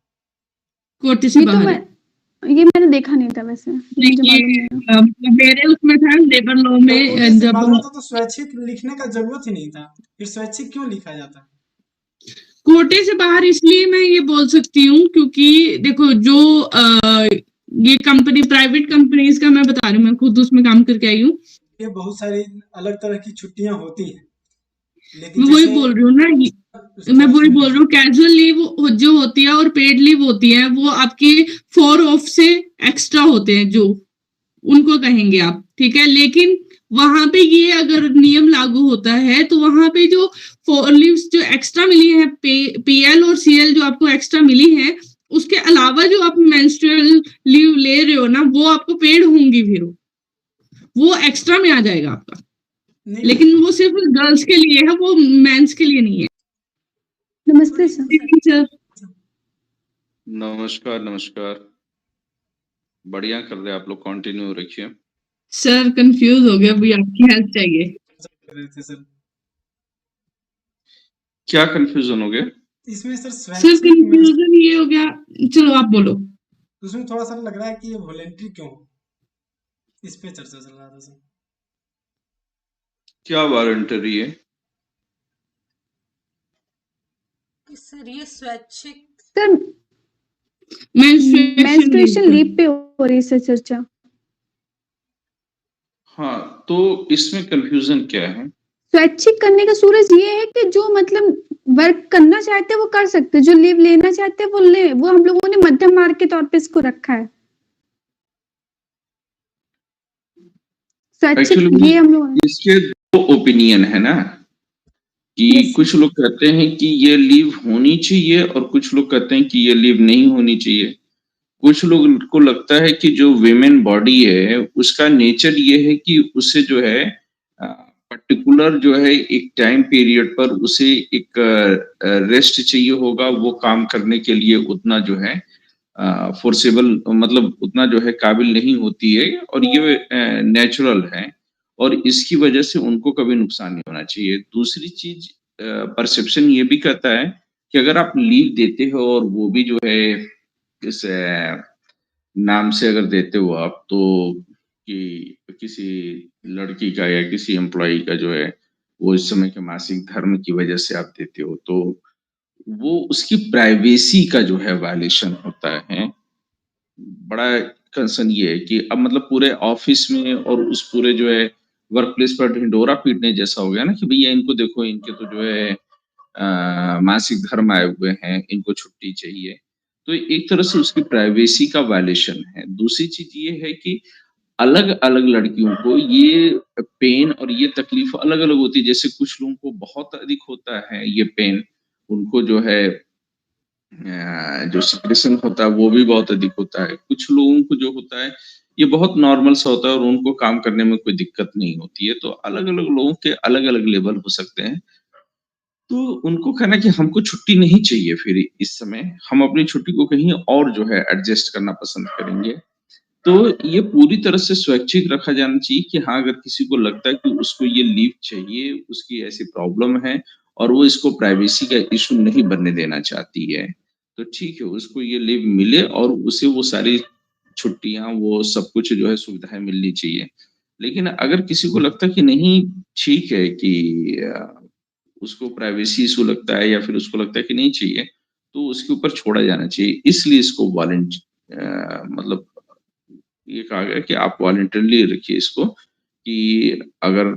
D: कोटे से
C: ये तो
D: बाहर है।
C: ये मैंने देखा नहीं था वैसे, मुझे
D: ये
C: मालूम नहीं है।
D: मतलब मेरे उसमें था लेबर लॉ
F: तो
D: में
F: कोटे से
D: जब
F: बाहर होता तो स्वैच्छिक लिखने का जरूरत ही नहीं था, फिर स्वैच्छिक क्यों लिखा जाता है?
D: कोटे से बाहर इसलिए मैं ये बोल सकती हूँ क्योंकि देखो जो ये कंपनी प्राइवेट कंपनीज का मैं बता रही हूँ, मैं खुद उसमें काम करके आई हूँ।
F: ये बहुत सारी अलग तरह की छुट्टियां होती हैं, लेकिन
D: मैं वही
F: जैसे
D: बोल रही हूँ ना, मैं वही बोल रही हूँ कैजुअल लीव जो होती है और पेड लीव होती है वो आपके 4 ऑफ से एक्स्ट्रा होते हैं, जो उनको कहेंगे आप, ठीक है। लेकिन वहां पे ये अगर नियम लागू होता है तो वहां पे जो 4 लीव्स जो एक्स्ट्रा मिली है, पीएल और सीएल जो आपको एक्स्ट्रा मिली है, उसके अलावा जो आप मेंस्ट्रुअल लीव ले रहे हो ना, वो आपको पेड होंगी, फिर वो एक्स्ट्रा में आ जाएगा आपका।
F: नहीं,
D: लेकिन वो सिर्फ गर्ल्स के लिए है, वो मेंस के लिए नहीं है।
C: नमस्ते सर।
D: सर
G: नमस्कार नमस्कार। बढ़िया कर रहे आप लोग, कंटिन्यू रखिए।
D: सर कंफ्यूज हो गया, अभी आपकी हेल्प चाहिए।
F: कर रहे थे सर,
G: क्या कंफ्यूजन हो गया?
F: इसमें सर
D: सर
F: स्वैच्छिक में
D: कंफ्यूजन ये हो गया, चलो आप बोलो।
F: उसमें थोड़ा सा लग रहा है कि ये वॉलेंट्री क्यों हो, इस पे चर्चा चल रहा था सर।
G: क्या वॉलंटरी है?
B: सर ये स्वैच्छिक
C: सर
D: मेंस्ट्रुएशन
C: मेंस्ट्रुएशन लीव पे हो रही है सर चर्चा।
G: हाँ, तो इसमें कंफ्यूजन क्या है?
C: स्वैच्छिक करने का सूरज ये है कि जो मतलब वर्क करना चाहते हैं वो कर सकते हैं, जो लीव लेना चाहते हैं वो ले, वो हम लोगों ने मध्यम मार्ग के तौर पे इसको रखा है। स्वैच्छिक
G: एक्चुअली
C: ये हम लोग
G: इसके दो ओपिनियन है ना, कि
C: Yes.
G: कुछ लोग कहते हैं कि ये लीव होनी चाहिए और कुछ लोग कहते हैं कि ये लीव नहीं होनी चाहिए। कुछ लोग को लगता है कि जो विमेन बॉडी है उसका नेचर ये है कि उसे जो है पर्टिकुलर जो है एक टाइम पीरियड पर उसे एक रेस्ट चाहिए होगा, वो काम करने के लिए उतना जो है फोर्सेबल मतलब उतना जो है काबिल नहीं होती है, और ये नेचुरल है और इसकी वजह से उनको कभी नुकसान नहीं होना चाहिए। दूसरी चीज, परसेप्शन ये भी कहता है कि अगर आप लीव देते हो और वो भी जो है इस नाम से अगर देते हो आप, तो कि किसी लड़की का या किसी एम्प्लॉय का जो है वो इस समय के मासिक धर्म की वजह से आप देते हो, तो वो उसकी प्राइवेसी का जो है वायलेशन होता है। बड़ा कंसर्न ये है कि अब मतलब पूरे ऑफिस में और उस पूरे जो है वर्क प्लेस पर ढिंढोरा पीटने जैसा हो गया ना, कि भैया इनको देखो, इनके तो जो है मासिक धर्म आए हुए हैं, इनको छुट्टी चाहिए। तो एक तरह से उसकी प्राइवेसी का वायलेशन है। दूसरी चीज ये है कि अलग अलग लड़कियों को ये पेन और ये तकलीफ अलग अलग होती है। जैसे कुछ लोगों को बहुत अधिक होता है ये पेन, उनको जो है जो सिक्रेशन होता है वो भी बहुत अधिक होता है। कुछ लोगों को जो होता है ये बहुत नॉर्मल सा होता है और उनको काम करने में कोई दिक्कत नहीं होती है। तो अलग अलग लोगों के अलग अलग लेवल हो सकते हैं। तो उनको कहना कि हमको छुट्टी नहीं चाहिए, फिर इस समय हम अपनी छुट्टी को कहीं और जो है एडजस्ट करना पसंद करेंगे। तो ये पूरी तरह से स्वैच्छिक रखा जाना चाहिए कि हाँ, अगर किसी को लगता है कि उसको ये लीव चाहिए, उसकी ऐसी प्रॉब्लम है और वो इसको प्राइवेसी का इश्यू नहीं बनने देना चाहती है, तो ठीक है, उसको ये लीव मिले और उसे वो सारी छुट्टियां, वो सब कुछ जो है सुविधाएं मिलनी चाहिए। लेकिन अगर किसी को लगता है कि नहीं, ठीक है कि उसको प्राइवेसी इशू लगता है या फिर उसको लगता है कि नहीं चाहिए, तो उसके ऊपर छोड़ा जाना चाहिए। इसलिए इसको मतलब ये कहा गया कि आप वॉलंटरली रखिए इसको, कि अगर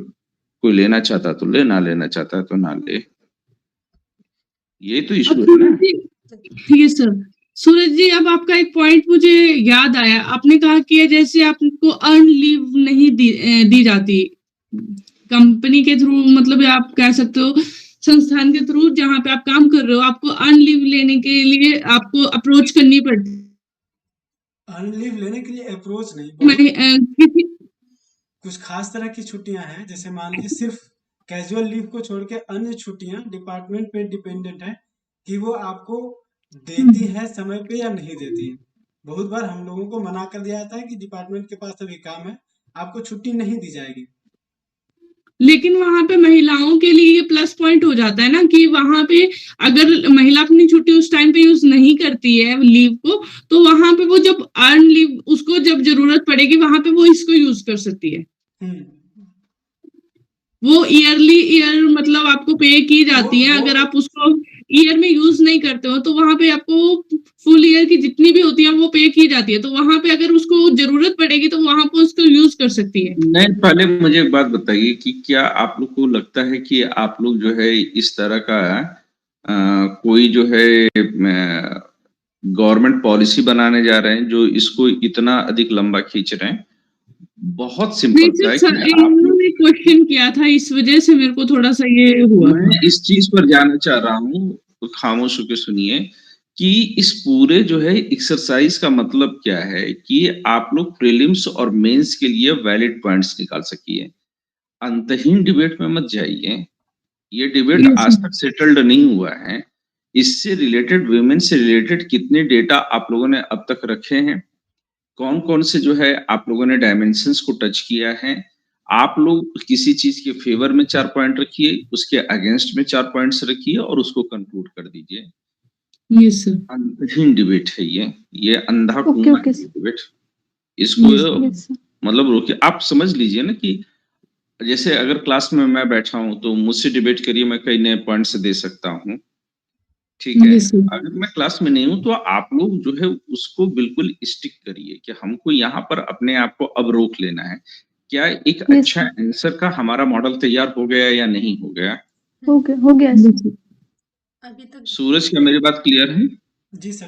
G: कोई लेना चाहता तो ले, ना लेना चाहता तो ना ले। ये तो इशू है ना।
D: ठीक है सर। सूरज जी, अब आपका एक पॉइंट मुझे याद आया। आपने कहा कि जैसे आपको अर्न लीव नहीं दी जाती कंपनी के थ्रू, मतलब आप कह सकते हो संस्थान के थ्रू जहां पे आप काम कर रहे हो, आपको अर्न लीव लेने के लिए आपको अप्रोच करनी पड़ती।
F: अर्न लीव लेने के लिए अप्रोच नहीं, कुछ खास तरह की छुट्टियां हैं। जैसे मान लीजिए सिर्फ कैजुअल लीव को छोड़ के अन्य छुट्टियां डिपार्टमेंट पे डिपेंडेंट है कि वो आपको देती है समय पे या नहीं देती है। बहुत बार हम लोगों को मना कर दिया जाता है कि डिपार्टमेंट के पास अभी काम है, आपको छुट्टी नहीं दी जाएगी।
D: लेकिन वहां पे महिलाओं के लिए ये प्लस पॉइंट हो जाता है ना कि वहां पे अगर महिला अपनी छुट्टी उस टाइम पे यूज नहीं करती है लीव को, तो वहां पे वो जब अर्न लीव उसको जब जरूरत पड़ेगी वहां पे वो इसको यूज कर सकती है। वो ईयर मतलब आपको पे की जाती है। अगर आप उसको ईयर में यूज नहीं करते हो तो वहां पे आपको फुल ईयर की जितनी भी होती है वो पे की जाती है। तो वहां पे अगर उसको जरूरत पड़ेगी तो वहां पे उसको यूज कर सकती है।
G: नहीं, पहले मुझे एक बात बताइए कि क्या आप लोग को लगता है कि आप लोग जो है इस तरह का कोई जो है गवर्नमेंट पॉलिसी बनाने जा रहे हैं जो इसको इतना अधिक लंबा खींच रहे हैं? बहुत सिंपल सा है कि
D: इन्होंने क्वेश्चन किया था, इस वजह से मेरे को थोड़ा सा ये हुआ।
G: मैं इस चीज पर जानना चाह रहा हूँ, तो खामोश होकर सुनिए कि इस पूरे जो है एक्सरसाइज का मतलब क्या है कि आप लोग प्रीलिम्स और मेंस के लिए वैलिड पॉइंट्स निकाल सकिए। अंतहीन डिबेट में मत जाइए। ये डिबेट आज तक सेटल्ड नहीं हुआ है। इससे रिलेटेड, विमेन से रिलेटेड कितने डेटा आप लोगों ने अब तक रखे हैं, कौन कौन से जो है आप लोगों ने डायमेंशंस को टच किया है। आप लोग किसी चीज के फेवर में 4 पॉइंट रखिए, उसके अगेंस्ट में 4 पॉइंट्स रखिए और उसको कंक्लूड कर दीजिए।
D: Yes sir.
G: अंतहीन डिबेट है ये अंधा कुआं डिबेट। इसको मतलब रोकिए। आप समझ लीजिए ना कि जैसे अगर क्लास में मैं बैठा हूं तो मुझसे डिबेट करिए, मैं कई नए पॉइंट्स दे सकता हूं, ठीक है। अगर मैं क्लास में नहीं हूं तो आप लोग जो है उसको बिल्कुल स्टिक करिए कि हमको यहाँ पर अपने आप को अब रोक लेना है। क्या एक अच्छा आंसर का हमारा मॉडल तैयार हो गया या नहीं हो गया?
C: हो गया
B: अभी तक।
G: सूरज, क्या मेरी बात क्लियर है?
F: जी सर।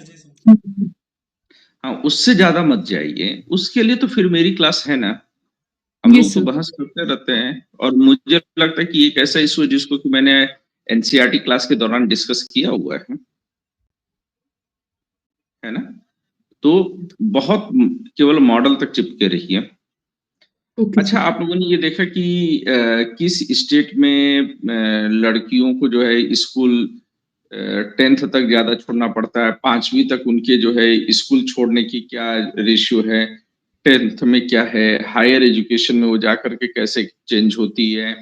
G: हाँ, उससे ज्यादा मत जाइए। उसके लिए तो फिर मेरी क्लास है ना, हम लोग तो बहस करते रहते हैं। और मुझे लगता है कि एक ऐसा इशू है जिसको कि मैंने एनसीईआरटी क्लास के दौरान डिस्कस किया हुआ है ना। तो बहुत केवल मॉडल तक चिपके रहिए। अच्छा, आप लोगों ने ये देखा कि किस स्टेट में लड़कियों को जो है स्कूल 10th तक ज्यादा छोड़ना पड़ता है, 5वीं तक उनके जो है स्कूल छोड़ने की क्या रेशियो है, 10th में क्या है, हायर एजुकेशन में वो जाकर के कैसे चेंज होती है,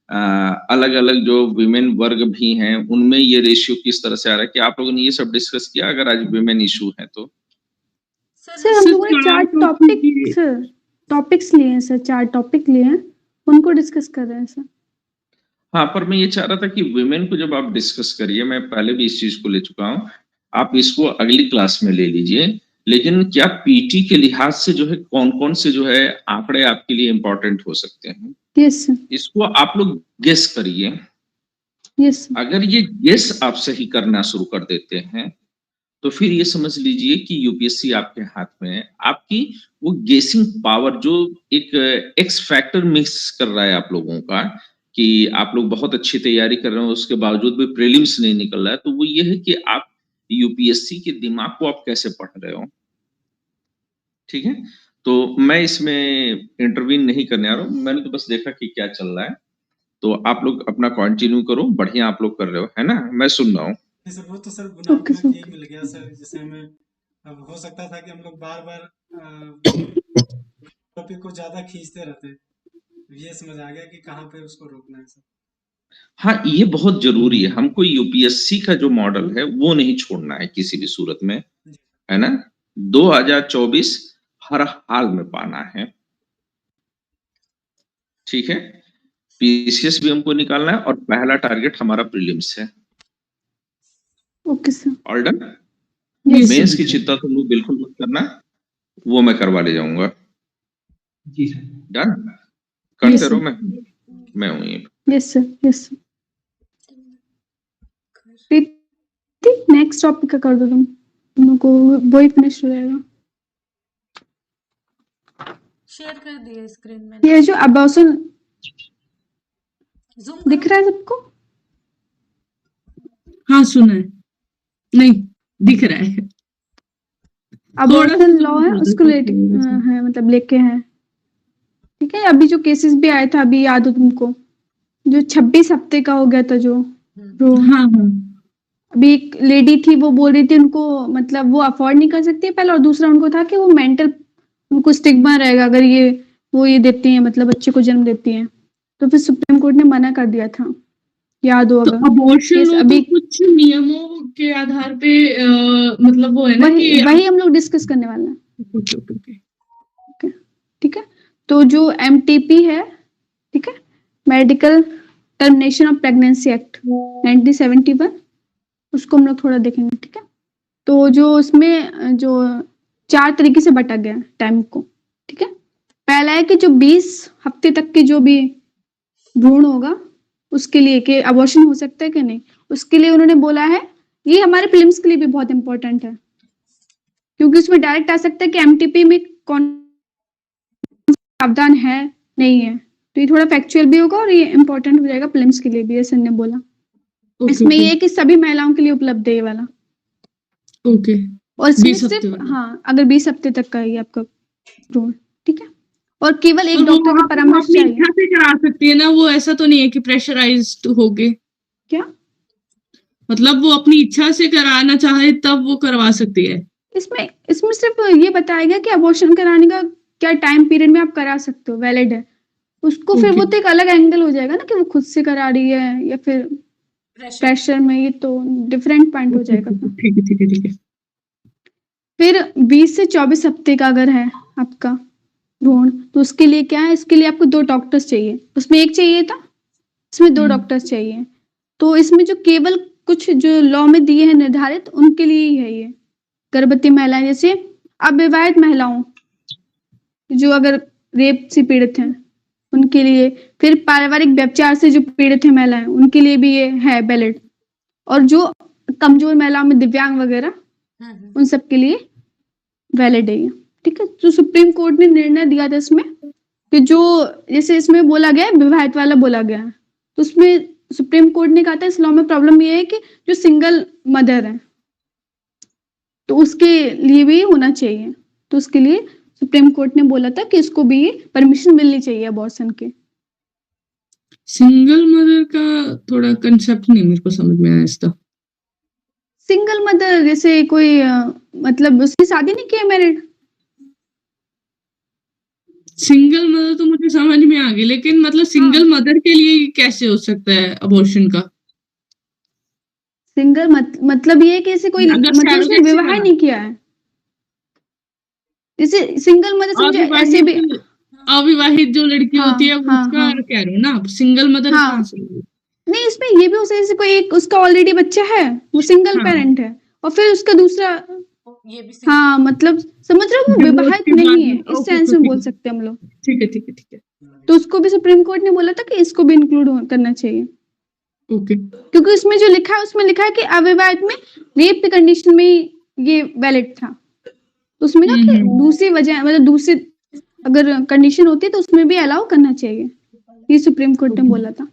G: अलग अलग जो विमेन वर्ग भी हैं उनमें ये रेशियो किस तरह से आ रहा है? कि आप लोगों ने ये सब डिस्कस किया अगर आज विमेन इशू है तो?
C: सर हम लोगों ने 4 टॉपिक्स लिए हैं सर, 4 टॉपिक लिए हैं, उनको डिस्कस कर रहे हैं सर।
G: हाँ, पर मैं ये चाह रहा था कि विमेन को जब आप डिस्कस करिए, मैं पहले भी इस चीज को ले चुका हूँ, आप इसको अगली क्लास में ले लीजिए। लेकिन क्या पीटी के लिहाज से जो है कौन कौन से जो है आंकड़े आपके लिए इंपॉर्टेंट हो सकते हैं?
C: Yes sir.
G: इसको आप लोग गेस करिए।
C: यस।
G: अगर ये गेस आप सही करना शुरू कर देते हैं तो फिर ये समझ लीजिए कि यूपीएससी आपके हाथ में है। आपकी वो गेसिंग पावर जो एक एक्स फैक्टर मिक्स कर रहा है आप लोगों का, कि आप लोग बहुत अच्छी तैयारी कर रहे हो उसके बावजूद भी प्रीलिम्स नहीं निकल रहा है, तो वो ये है कि आप यूपीएससी के दिमाग को आप कैसे पढ़ रहे हो। ठीक है, तो मैं इसमें इंटरवीन नहीं करने आ रहा हूँ, मैंने तो बस देखा कि क्या चल रहा है। तो आप लोग अपना कंटिन्यू करो, बढ़िया आप लोग कर रहे हो, है ना, मैं सुन रहा हूँ।
F: सर वो तो सर गुनाह ये मिल गया सर, जिससे हमें अब हो सकता था कि हम लोग बार बार टॉपिक को ज्यादा खींचते रहते हैं। ये समझ आ गया कि कहाँ पे उसको रोकना है सर।
G: हाँ, ये बहुत जरूरी है। हमको यूपीएससी का जो मॉडल है वो नहीं छोड़ना है किसी भी सूरत में, है ना। 2024 हर हाल में पाना है, ठीक है। पीसीएस भी हमको निकालना है और पहला टारगेट हमारा प्रीलिम्स है।
C: Okay sir.
G: All done. Mains की चिंता तुम लोग बिल्कुल मत करना, वो मैं करवा ले जाऊंगा।
E: जी सर।
G: डन, करते रहो, मैं हूँ ये।
C: Yes sir. Yes sir. Next topic का कर दो तुम लोग को, वही फिनिश हो जाएगा।
B: शेयर कर दिया स्क्रीन में।
C: ये जो अबॉर्शन दिख रहा है सबको?
D: हाँ सुना है, नहीं दिख रहा है।
C: अबॉर्शन लॉ है, उसको है मतलब लेके हैं, ठीक है। अभी जो केसेस भी आया था, अभी याद हो तुमको, जो 26 हफ्ते का हो गया था जो
D: हाँ हाँ,
C: अभी एक लेडी थी, वो बोल रही थी उनको मतलब वो अफोर्ड नहीं कर सकती है पहले, और दूसरा उनको था कि वो मेंटल उनको स्टिग्मा रहेगा अगर वो ये देती हैं, मतलब बच्चे को जन्म देती हैं। तो फिर सुप्रीम कोर्ट ने मना कर दिया था, याद हो
D: तो
C: अगर।
D: अबॉर्शन
C: तो अभी
D: कुछ नियमों के आधार पे मतलब वो है ना कि
C: वही हम लोग डिस्कस करने वाले हैं।
D: ओके।
C: ठीक है, तो जो MTP है, ठीक है, medical termination of pregnancy act 1971, उसको हम लोग थोड़ा देखेंगे। ठीक है, तो जो उसमें जो 4 तरीके से बटा गया टाइम को। ठीक है, पहला है कि जो 20 हफ्ते तक की जो भी भ्रूण होगा उसके लिए कि अबॉर्शन हो सकता है कि नहीं, उसके लिए उन्होंने बोला है, ये हमारे प्रीलिम्स के लिए भी बहुत इंपॉर्टेंट है, क्योंकि उसमें डायरेक्ट आ सकता है कि MTP में कौन प्रावधान है नहीं है। तो ये थोड़ा फैक्चुअल भी होगा और ये इंपॉर्टेंट हो जाएगा प्रीलिम्स के लिए भी, ऐसे ने बोला। इसमें ये है कि सभी महिलाओं के लिए उपलब्ध है ये वाला।
D: ओके।
C: और इसमें
D: 20 हफ्ते
C: सिर्फ
D: वाला।
C: हाँ, अगर 20 हफ्ते तक का है आपका भ्रूण। ठीक है, और केवल एक
D: तो वो
C: डॉक्टर का परामर्श
D: अपनी
C: चाहिए।
D: इच्छा से करा सकती है ना, वो ऐसा तो नहीं है कि प्रेशराइज्ड होके?
C: क्या
D: मतलब वो अपनी इच्छा से कराना चाहे तब वो करवा सकती है?
C: इसमें सिर्फ ये बताया गया कि अबॉर्शन कराने का क्या टाइम पीरियड में आप करा सकते हो, वैलिड है। उसको फिर वो तो एक अलग एंगल हो जाएगा ना कि वो खुद से करा रही है या फिर प्रेशर में, ये तो डिफरेंट पॉइंट हो जाएगा।
D: ठीक है।
C: फिर 20 से 24 हफ्ते का अगर है आपका भ्रूण, तो उसके लिए क्या है, इसके लिए आपको 2 डॉक्टर्स चाहिए। उसमें एक चाहिए था, इसमें 2 डॉक्टर्स चाहिए। तो इसमें जो केवल कुछ जो लॉ में दिए हैं निर्धारित, उनके लिए ही है ये। गर्भवती महिलाएं, जैसे अविवाहित महिलाओं जो अगर रेप से पीड़ित हैं उनके लिए, फिर पारिवारिक व्यभिचार से जो पीड़ित है महिलाएं, उनके लिए भी ये है वैलिड। और जो कमजोर महिलाओं में दिव्यांग वगैरह, उन सब के लिए वैलिड है ये। ठीक है, जो सुप्रीम कोर्ट ने निर्णय दिया था इसमें कि जो जैसे इसमें बोला गया है विवाहित वाला बोला गया है, तो उसमें सुप्रीम कोर्ट ने कहा था इस लॉ में प्रॉब्लम ये है कि जो सिंगल मदर है तो उसके लिए भी होना चाहिए। तो उसके लिए सुप्रीम कोर्ट ने बोला था कि इसको भी परमिशन मिलनी चाहिए अबॉर्शन के।
D: सिंगल मदर का थोड़ा कंसेप्ट नहीं मेरे को समझ में आया इसका।
C: सिंगल मदर जैसे कोई मतलब उसकी शादी नहीं की है, मैरिड।
D: सिंगल मदर तो मुझे समझ में आ गई, लेकिन मतलब सिंगल मदर के लिए कैसे हो सकता है अबॉर्शन का?
C: सिंगल मतलब ये कि ऐसे कोई मतलब उसने विवाह नहीं किया है, जैसे सिंगल मदर समझे ऐसे भी।
D: अविवाहित जो लड़की होती है उसका कह रहे हो ना आप, सिंगल मदर कहाँ से?
C: नहीं, इसमें ये भी हो सकता है जैसे कोई एक उसका ऑलरेडी बच्चा है, वो सिंगल पेरेंट है, और फिर उसका दूसरा
B: ये भी
C: हाँ मतलब समझ रहे हो, वो विवाहित नहीं है, इस सेंस में बोल सकते हैं हम लोग।
D: ठीक है।
C: तो उसको भी सुप्रीम कोर्ट ने बोला था कि इसको भी इंक्लूड करना चाहिए।
D: ओके।
C: क्योंकि उसमें जो लिखा है उसमें लिखा है कि अविवाहित में रेप के कंडीशन में ये वैलिड था। तो उसमें ना कि दूसरी वजह मतलब दूसरी अगर कंडीशन होती है तो उसमें भी अलाउ करना चाहिए, ये सुप्रीम कोर्ट ने बोला था।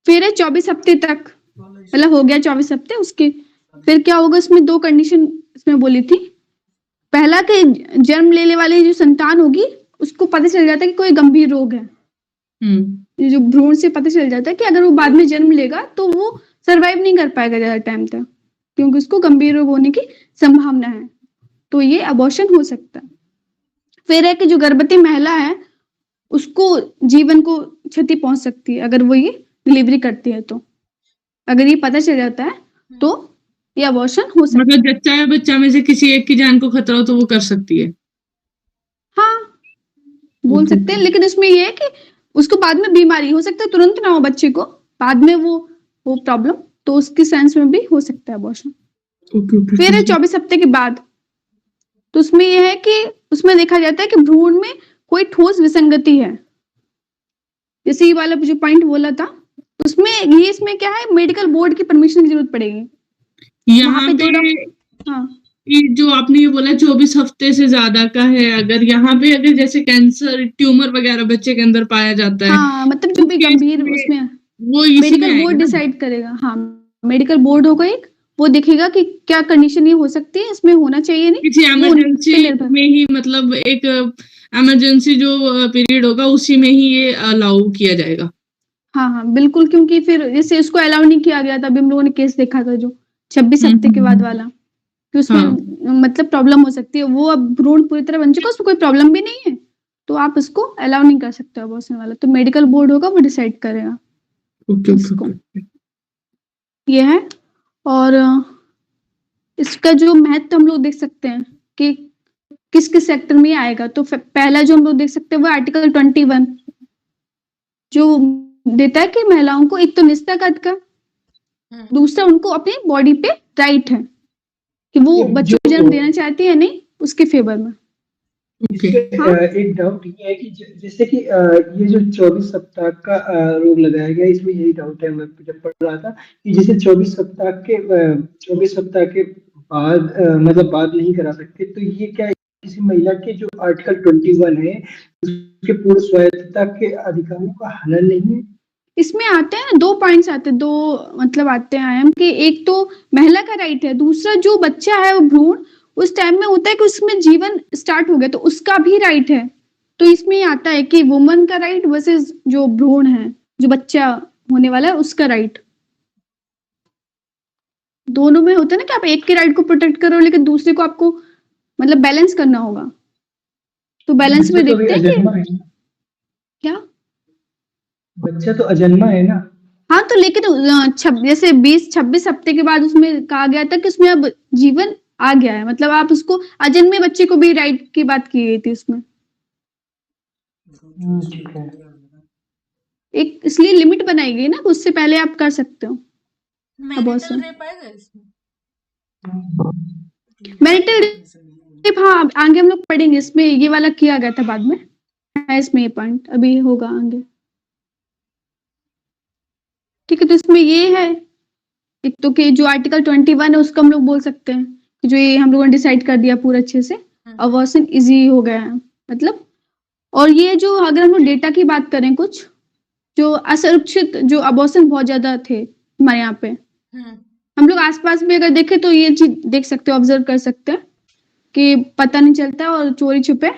C: फिर है 24 हफ्ते तक, मतलब हो गया 24 हफ्ते, उसके फिर क्या होगा, इसमें 2 कंडीशन इसमें बोली थी। पहला कि जन्म लेने वाली जो संतान होगी उसको पता चल जाता है कि कोई गंभीर रोग है। जो भ्रूण से पता चल जाता है कि अगर वो बाद में जन्म लेगा तो वो सरवाइव नहीं कर पाएगा ज्यादा टाइम तक, क्योंकि उसको गंभीर रोग होने की संभावना है, तो ये अबॉर्शन हो सकता है। फिर है कि जो गर्भवती महिला है उसको जीवन को क्षति पहुंच सकती है अगर वो ये डिलीवरी करती है, तो अगर ये पता चल जाता है तो ये अबॉर्शन हो सकता है।
D: मतलब जच्चा या बच्चा में से किसी एक की जान को खतरा हो तो वो कर सकती है?
C: हाँ बोल सकते हैं, लेकिन इसमें ये है कि उसको बाद में बीमारी हो सकता है, तुरंत ना हो बच्चे को, बाद में वो प्रॉब्लम, तो उसके सेंस में भी हो सकता है अबॉर्शन। फिर है 24 हफ्ते के बाद, तो उसमें यह है कि उसमें देखा जाता है कि भ्रूण में कोई ठोस विसंगति है, जैसे ये वाला जो पॉइंट बोला था उसमें ये, इसमें क्या है, मेडिकल बोर्ड की परमिशन की जरूरत पड़ेगी।
D: यहाँ पे जो आपने ये बोला 24 हफ्ते से ज्यादा का है, अगर यहाँ पे अगर जैसे कैंसर ट्यूमर वगैरह बच्चे के अंदर पाया जाता है,
C: हाँ मतलब जो भी गंभीर उसमें
D: वो
C: मेडिकल बोर्ड डिसाइड करेगा। हाँ मेडिकल बोर्ड होगा एक, वो देखेगा कि क्या कंडीशन ये हो सकती है, इसमें होना चाहिए नहीं,
D: किसी इमरजेंसी में ही, मतलब एक इमरजेंसी जो पीरियड होगा उसी में ही ये अलाउ किया जाएगा।
C: हाँ बिल्कुल, क्योंकि फिर जैसे इसको अलाउ नहीं किया गया था, अभी हम लोगों ने केस देखा था जो 26 हफ्ते के बाद
D: हम्म।
C: वाला, कि उसमें
D: हाँ।
C: मतलब प्रॉब्लम हो सकती है। वो अब भ्रूण पूरी तरह बन चुका है, उसमें कोई प्रॉब्लम भी नहीं है, तो आप उसको अलाउ नहीं कर सकते अबॉर्शन वाला, तो मेडिकल बोर्ड होगा वो डिसाइड करेगा
D: ओके
C: इसको।
D: ओके।
C: ये है। और इसका जो महत्व हम लोग देख सकते हैं कि किस किस सेक्टर में ये आएगा। तो पहला जो हम लोग देख सकते हैं वो आर्टिकल 21, जो देता है कि महिलाओं को एक तो निजता का अधिकार, दूसरा उनको अपनी बॉडी पे राइट है कि वो
E: ये
C: बच्चों को जन्म देना चाहती है नहीं, उसके फेवर में।
D: ओके।
E: एक डाउट ये है कि जैसे कि ये जो 24 सप्ताह का रोग लगाया गया, इसमें यही डाउट है, मैं जब पढ़ रहा था कि जैसे 24 सप्ताह के बाद मतलब बाद नहीं करा सकते, तो ये क्या किसी महिला के जो आर्टिकल 21 है उसके पूर्ण स्वायत्तता के अधिकारों का हनन नहीं है?
C: इसमें आते हैं 2 पॉइंट्स आते हैं, 2 मतलब आते हैं आयाम कि एक तो महिला का राइट है, दूसरा जो बच्चा है वो भ्रूण उस टाइम में होता है कि उसमें जीवन स्टार्ट हो गया तो उसका भी राइट है। तो इसमें आता है कि वुमन का राइट वर्सेस जो भ्रूण है, जो बच्चा होने वाला है उसका राइट। दोनों में होता है ना कि आप एक के राइट को प्रोटेक्ट करो लेकिन दूसरे को आपको मतलब बैलेंस करना होगा। तो बैलेंस में देखते हैं कि क्या
E: बच्चा तो अजन्मा है ना।
C: हाँ, तो लेकिन जैसे 20-26 हफ्ते के बाद उसमें कहा गया था कि उसमें अब जीवन आ गया है, मतलब आप उसको अजन्मे बच्चे को भी राइट की बात की गई थी उसमें।
E: ठीक है।
C: एक इसलिए लिमिट बनाई गई ना, उससे पहले आप कर सकते हो
B: मैरिटल रेप आएगा इसमें?
C: Marital rape. हाँ, आगे हम लोग पढ़ेंगे, इसमें ये वाला किया गया था बाद में है, इसमें ये पॉइंट अभी होगा आगे। ठीक है, तो इसमें ये है एक तो कि जो आर्टिकल 21 है उसको हम लोग बोल सकते हैं कि जो ये हम लोगों ने डिसाइड कर दिया पूरा अच्छे से, अबॉर्शन इजी हो गया है मतलब। और ये जो अगर हम लोग डेटा की बात करें, कुछ जो असुरक्षित जो अबॉर्शन बहुत ज्यादा थे हमारे यहाँ पे, हम लोग आसपास में अगर देखें तो ये चीज देख सकते हो, ऑब्जर्व कर सकते हैं कि पता नहीं चलता और चोरी छुपे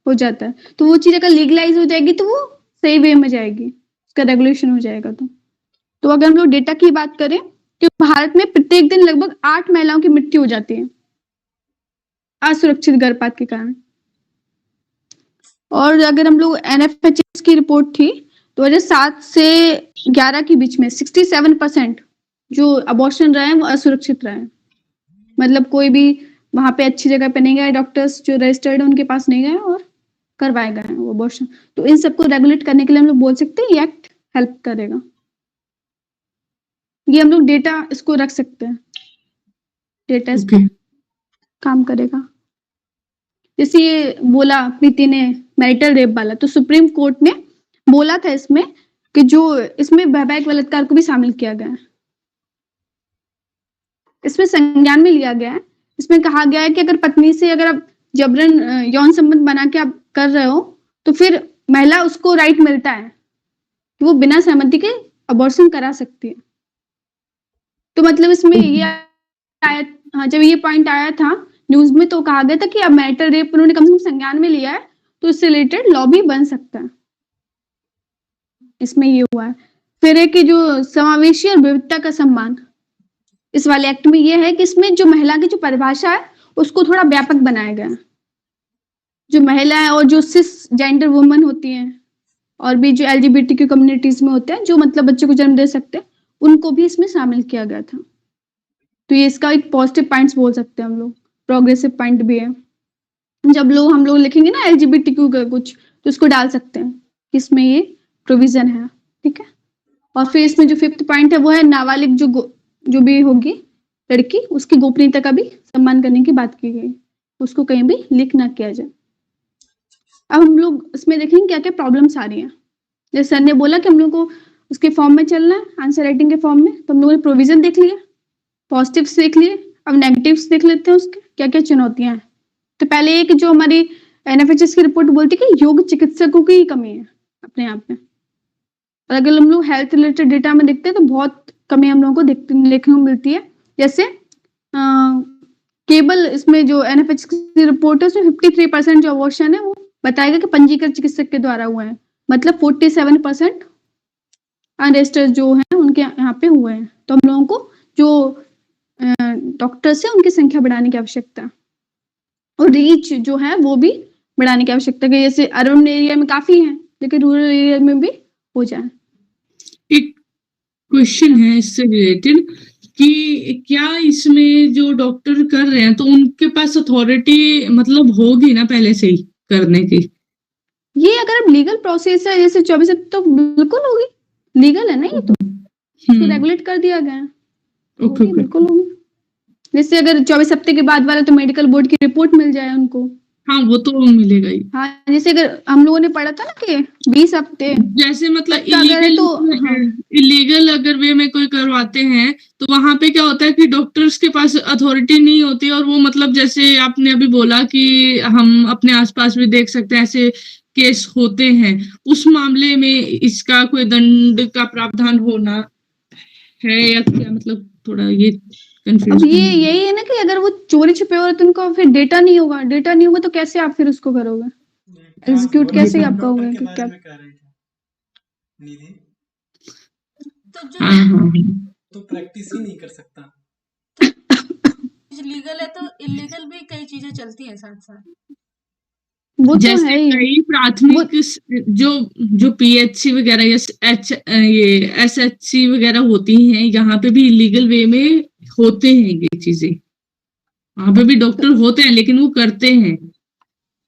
C: हो जाता है। तो वो चीज अगर लीगलाइज हो जाएगी तो वो सही वे में जाएगी, उसका रेगुलेशन हो जाएगा। तो अगर हम लोग डेटा की बात करें तो भारत में प्रत्येक दिन लगभग 8 महिलाओं की मृत्यु हो जाती है असुरक्षित गर्भपात के कारण। और अगर हम लोग NFHS की रिपोर्ट थी 2007 से 11 के बीच में 67% जो अबॉर्शन रहे हैं वो असुरक्षित रहे हैं, मतलब कोई भी वहां पे अच्छी जगह पे नहीं गए, डॉक्टर्स जो रजिस्टर्ड है उनके पास नहीं गए और करवाए गए वो अबॉर्शन। तो इन सबको रेगुलेट करने के लिए हम लोग बोल सकते हैं ये एक्ट हेल्प करेगा। ये हम लोग डेटा इसको रख सकते हैं, डेटा इस
D: ओके।
C: काम करेगा। जैसे ये बोला प्रीति ने मैरिटल रेप वाला, तो सुप्रीम कोर्ट ने बोला था इसमें कि जो इसमें वैवाहिक बलात्कार को भी शामिल किया गया है, इसमें संज्ञान में लिया गया है। इसमें कहा गया है कि अगर पत्नी से अगर आप जबरन यौन संबंध बना के आप कर रहे हो तो फिर महिला उसको राइट मिलता है कि वो बिना सहमति के अबॉर्शन करा सकती है। तो मतलब इसमें ये आया, हाँ, जब ये पॉइंट आया था न्यूज में तो कहा गया था कि अब मैरिटल रेप उन्होंने कम से कम संज्ञान में लिया है तो इससे रिलेटेड लॉ भी बन सकता है। इसमें ये हुआ है। फिर है कि जो समावेशी और विविधता का सम्मान, इस वाले एक्ट में ये है कि इसमें जो महिला की जो परिभाषा है उसको थोड़ा व्यापक बनाया गया है। जो महिला है और जो सिस जेंडर वुमन होती हैं और भी जो LGBTQ कम्युनिटीज में होते हैं जो मतलब बच्चे को जन्म दे सकते हैं, उनको भी इसमें शामिल किया गया था। तो ये इसका एक पॉजिटिव पॉइंट्स बोल सकते हैं हम लोग, प्रोग्रेसिव पॉइंट भी है। जब हम लोग लिखेंगे ना LGBTQ का कुछ तो उसको डाल सकते हैं कि इसमें ये प्रोविजन है। ठीक है, और फिर इसमें जो 5th पॉइंट है वो है नाबालिग जो भी होगी लड़की उसकी गोपनीयता का भी सम्मान करने की बात की गई, उसको कहीं भी लीक ना किया जाए। अब हम लोग इसमें देखेंगे क्या क्या प्रॉब्लम्स आ रही हैं। जैसे सर ने बोला कि हम लोग को उसके फॉर्म में चलना है, आंसर राइटिंग के फॉर्म में, तो हम लोगों ने प्रोविजन देख लिया, पॉजिटिव्स देख लिए, अब नेगेटिव्स देख लेते हैं उसके क्या क्या चुनौतियां हैं। तो पहले एक जो हमारी NFHS की रिपोर्ट बोलती है कि योग चिकित्सकों की कमी है अपने आप में। और अगर हम लोग हेल्थ रिलेटेड डेटा में देखते हैं तो बहुत कमी हम लोगों को देखने को मिलती है। जैसे केवल इसमें जो NFHS की रिपोर्ट है उसमें 53% जो अबॉर्शन है वो बताएगा कि पंजीकृत चिकित्सक के द्वारा हुए हैं, मतलब 47% अनरजिस्टर्ड जो हैं उनके यहाँ पे हुए हैं। तो हम लोगों को जो डॉक्टर्स है उनकी संख्या बढ़ाने की आवश्यकता, और रीच जो है वो भी बढ़ाने की आवश्यकता है, जैसे अर्बन एरिया में काफी है लेकिन रूरल एरिया में भी हो जाए।
D: एक क्वेश्चन है इससे रिलेटेड कि क्या इसमें जो डॉक्टर कर रहे हैं तो उनके पास अथॉरिटी मतलब होगी ना पहले से ही करने की?
C: ये अगर अब लीगल प्रोसेस है जैसे 24 तो बिल्कुल होगी, लीगल है ना ये तो रेगुलेट कर दिया गया है।
D: ओके
C: बिल्कुल होगी। जैसे अगर 24 हफ्ते के बाद वाला तो मेडिकल बोर्ड की रिपोर्ट मिल जाए उनको।
D: हाँ वो तो मिलेगा ही।
C: हाँ जैसे अगर हम लोगों ने पढ़ा था ना कि 20 हफ्ते
D: जैसे मतलब
C: इलीगल तो
D: इलीगल अगर वे में कोई करवाते हैं तो वहां पे क्या होता है कि डॉक्टर्स के पास अथॉरिटी नहीं होती, और वो मतलब जैसे आपने अभी बोला कि हम अपने आसपास भी देख सकते हैं ऐसे केस होते हैं, उस मामले में इसका कोई दंड का प्रावधान होना है या क्या? मतलब थोड़ा ये
C: अब
D: कंफ्यूज।
C: ये यही है ना कि अगर वो चोरी छुपे हो रहे तो उनको फिर डेटा नहीं होगा तो कैसे आप फिर उसको करोगे, एग्जीक्यूट कैसे आप कहोगे कि क्या?
B: तो जो
F: तो प्रैक्टिस ही नहीं कर सकता।
B: लीगल है तो इलीगल भी कई चीजें चलती हैं साथ साथ।
C: वो तो
D: जैसे
C: है ही।
D: कई प्राथमिक जो पीएचसी वगैरह या ये एसएचसी वगैरह होती हैं, यहाँ पे भी इलीगल वे में होते हैं ये चीजें, वहां पे भी डॉक्टर होते हैं लेकिन वो करते हैं।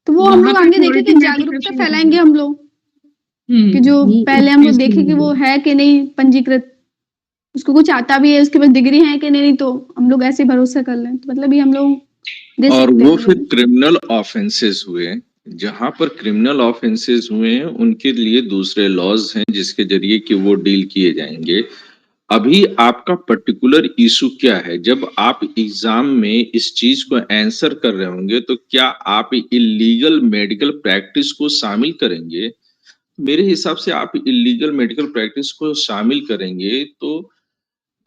C: तो वो हम लोग आगे देखे कि जागरूकता फैलाएंगे हम लोग कि जो पहले हम लोग देखे कि वो है कि नहीं पंजीकृत, उसको कुछ आता भी है, उसके पास डिग्री है कि नहीं, तो हम लोग ऐसे भरोसा कर लें, तो मतलब ये हम लोग
G: और वो फिर क्रिमिनल ऑफेंसेस हुए, जहां पर क्रिमिनल ऑफेंसेस हुए हैं उनके लिए दूसरे लॉज हैं जिसके जरिए कि वो डील किए जाएंगे। अभी आपका पर्टिकुलर इशू क्या है? जब आप एग्जाम में इस चीज को आंसर कर रहे होंगे तो क्या आप इलीगल मेडिकल प्रैक्टिस को शामिल करेंगे? मेरे हिसाब से आप इलीगल मेडिकल प्रैक्टिस को शामिल करेंगे तो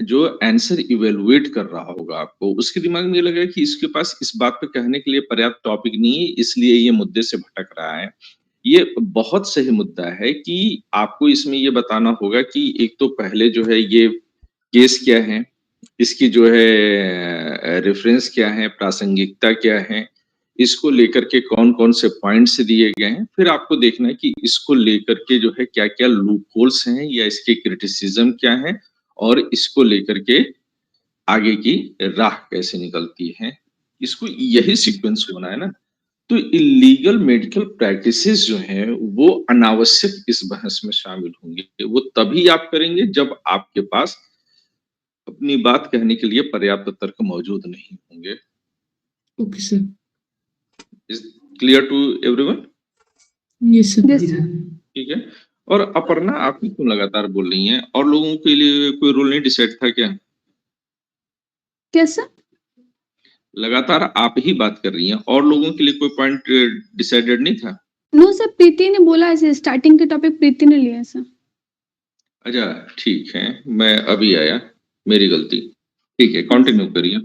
G: जो आंसर इवेलुएट कर रहा होगा आपको, उसके दिमाग में ये लगा कि इसके पास इस बात पे कहने के लिए पर्याप्त टॉपिक नहीं है, इसलिए ये मुद्दे से भटक रहा है। ये बहुत सही मुद्दा है कि आपको इसमें ये बताना होगा कि एक तो पहले जो है ये केस क्या है, इसकी जो है रेफरेंस क्या है, प्रासंगिकता क्या है, इसको लेकर के कौन-कौन से पॉइंट्स दिए गए हैं। फिर आपको देखना है कि इसको लेकर के जो है क्या-क्या लूप होल्स हैं या इसके क्रिटिसिज्म क्या है और इसको लेकर के आगे की राह कैसे निकलती है। इसको यही सीक्वेंस होना है ना। तो इलीगल मेडिकल प्रैक्टिसेस जो हैं वो अनावश्यक इस बहस में शामिल होंगे। वो तभी आप करेंगे जब आपके पास अपनी बात कहने के लिए पर्याप्त तर्क मौजूद नहीं होंगे।
D: Okay sir.
G: Is clear to everyone?
D: Yes sir.
G: ठीक है। और अपर्णा आप ही क्यों लगातार बोल रही हैं? और लोगों के लिए कोई रूल नहीं डिसाइड था क्या?
C: कैसा?
G: लगातार आप ही बात कर रही हैं, और लोगों के लिए कोई पॉइंट डिसाइडेड नहीं था?
C: नो सर, प्रीति ने बोला ऐसे, स्टार्टिंग के टॉपिक प्रीति ने लिया सर।
G: अच्छा ठीक है, मैं अभी आया, मेरी गलती। ठीक है, कंटिन्यू करिए।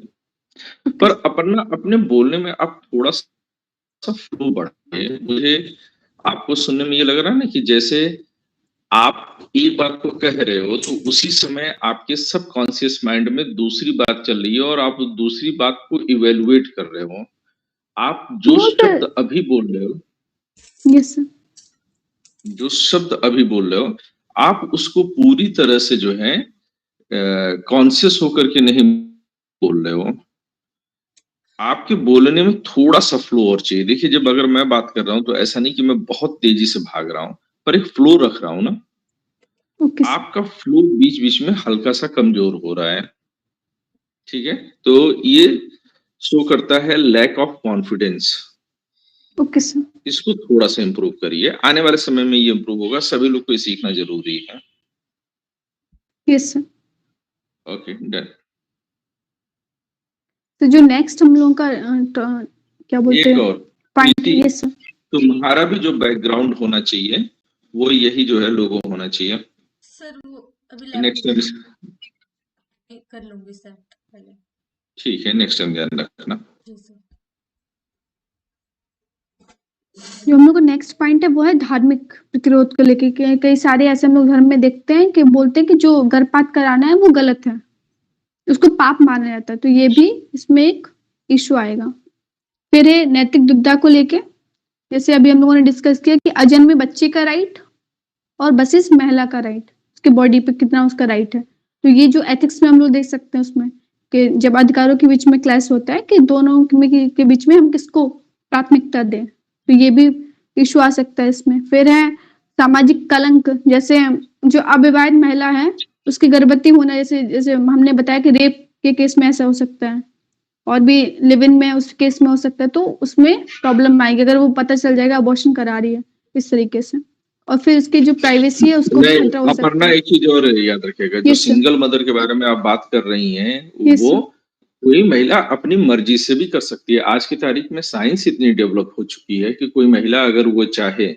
G: पर अपर्णा अपने बोलने में आप थोड़ा सा फ्लो बढ़ाइए। मुझे आपको सुनने में ये लग रहा है ना कि जैसे आप एक बात को कह रहे हो तो उसी समय आपके सबकॉन्शियस माइंड में दूसरी बात चल रही है और आप दूसरी बात को इवेलुएट कर रहे हो। आप जो शब्द अभी बोल रहे हो,
C: यस सर,
G: जो शब्द अभी बोल रहे हो, आप उसको पूरी तरह से जो है कॉन्शियस होकर के नहीं बोल रहे हो। आपके बोलने में थोड़ा सा फ्लो और चाहिए। देखिए, जब अगर मैं बात कर रहा हूं तो ऐसा नहीं कि मैं बहुत तेजी से भाग रहा हूं, पर एक फ्लो रख रहा हूं ना। आपका फ्लो बीच बीच में हल्का सा कमजोर हो रहा है। ठीक है, तो ये शो करता है lack of confidence.
C: Okay sir.
G: इसको थोड़ा सा इंप्रूव करिए, आने वाले समय में ये इंप्रूव होगा। सभी लोग को ये सीखना जरूरी है।
C: Yes sir.
G: Okay done.
C: तो जो नेक्स्ट हम लोगों का क्या बोलते हैं,
G: एक और
C: पॉइंट, यस सर,
G: तुम्हारा भी जो बैकग्राउंड होना चाहिए वो यही जो है लोगो होना चाहिए।
B: सर वो अभी
G: नेक्स्ट टाइम
B: कर लूंगी सर पहले।
G: ठीक है, नेक्स्ट टाइम ध्यान रखना।
B: जी सर।
C: जो हम लोग का नेक्स्ट पॉइंट है वो है धार्मिक प्रतिरोध को लेके। कई सारे ऐसे हम लोग धर्म में देखते हैं कि बोलते हैं कि जो गर्भपात कराना है वो गलत है, उसको पाप माना जाता है, तो ये भी इसमें एक इश्यू आएगा। फिर है नैतिक दुविधा को लेके, जैसे अभी हम लोगों ने डिस्कस किया कि अजन्मे बच्चे का राइट और बसिस महिला का राइट, उसके बॉडी पे कितना उसका राइट है। तो ये जो एथिक्स में हम लोग देख सकते हैं उसमें कि जब अधिकारों के बीच में क्लैश होता है कि दोनों के बीच में हम किसको प्राथमिकता दें, तो ये भी इशू आ सकता है इसमें। फिर है सामाजिक कलंक, जैसे जो अविवाहित महिला है उसकी गर्भवती होना, जैसे जैसे हमने बताया कि रेप के केस में ऐसा हो सकता है, और भी लिव इन में उस केस में हो सकता है, तो उसमें प्रॉब्लम आएगी अगर वो पता चल जाएगा अबॉर्शन करा रही है इस तरीके से। और फिर उसकी जो प्राइवेसी है उसको भी खतरा हो सकता
G: अपर्णा,
C: है।
G: एक चीज और याद रखिएगा, जो सिंगल मदर के बारे में आप बात कर रही हैं, वो कोई महिला अपनी मर्जी से भी कर सकती है। आज की तारीख में साइंस इतनी डेवलप हो चुकी है कि कोई महिला अगर वो चाहे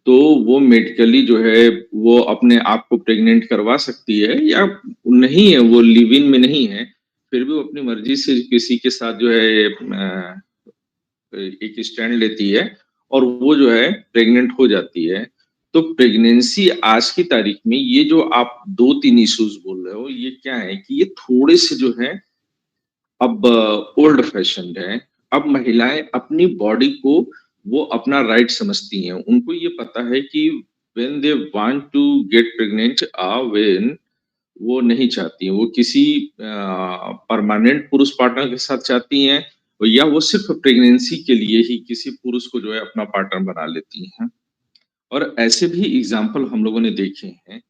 G: तो वो मेडिकली जो है वो अपने आप को प्रेग्नेंट करवा सकती है, या नहीं है, वो लिव इन में नहीं है, फिर भी वो अपनी मर्जी से किसी के साथ जो है एक स्टैंड लेती है और वो जो है प्रेग्नेंट हो जाती है। तो प्रेगनेंसी आज की तारीख में ये जो आप 2-3 इश्यूज बोल रहे हो, ये क्या है कि ये थोड़े से जो है अब ओल्ड फैशन्ड है। अब महिलाएं अपनी बॉडी को वो अपना राइट समझती हैं। उनको ये पता है कि when they want to get pregnant when वो नहीं चाहती हैं, वो किसी परमानेंट पुरुष पार्टनर के साथ चाहती हैं, या वो सिर्फ प्रेगनेंसी के लिए ही किसी पुरुष को जो है अपना पार्टनर बना लेती हैं। और ऐसे भी एग्जाम्पल हम लोगों ने देखे हैं।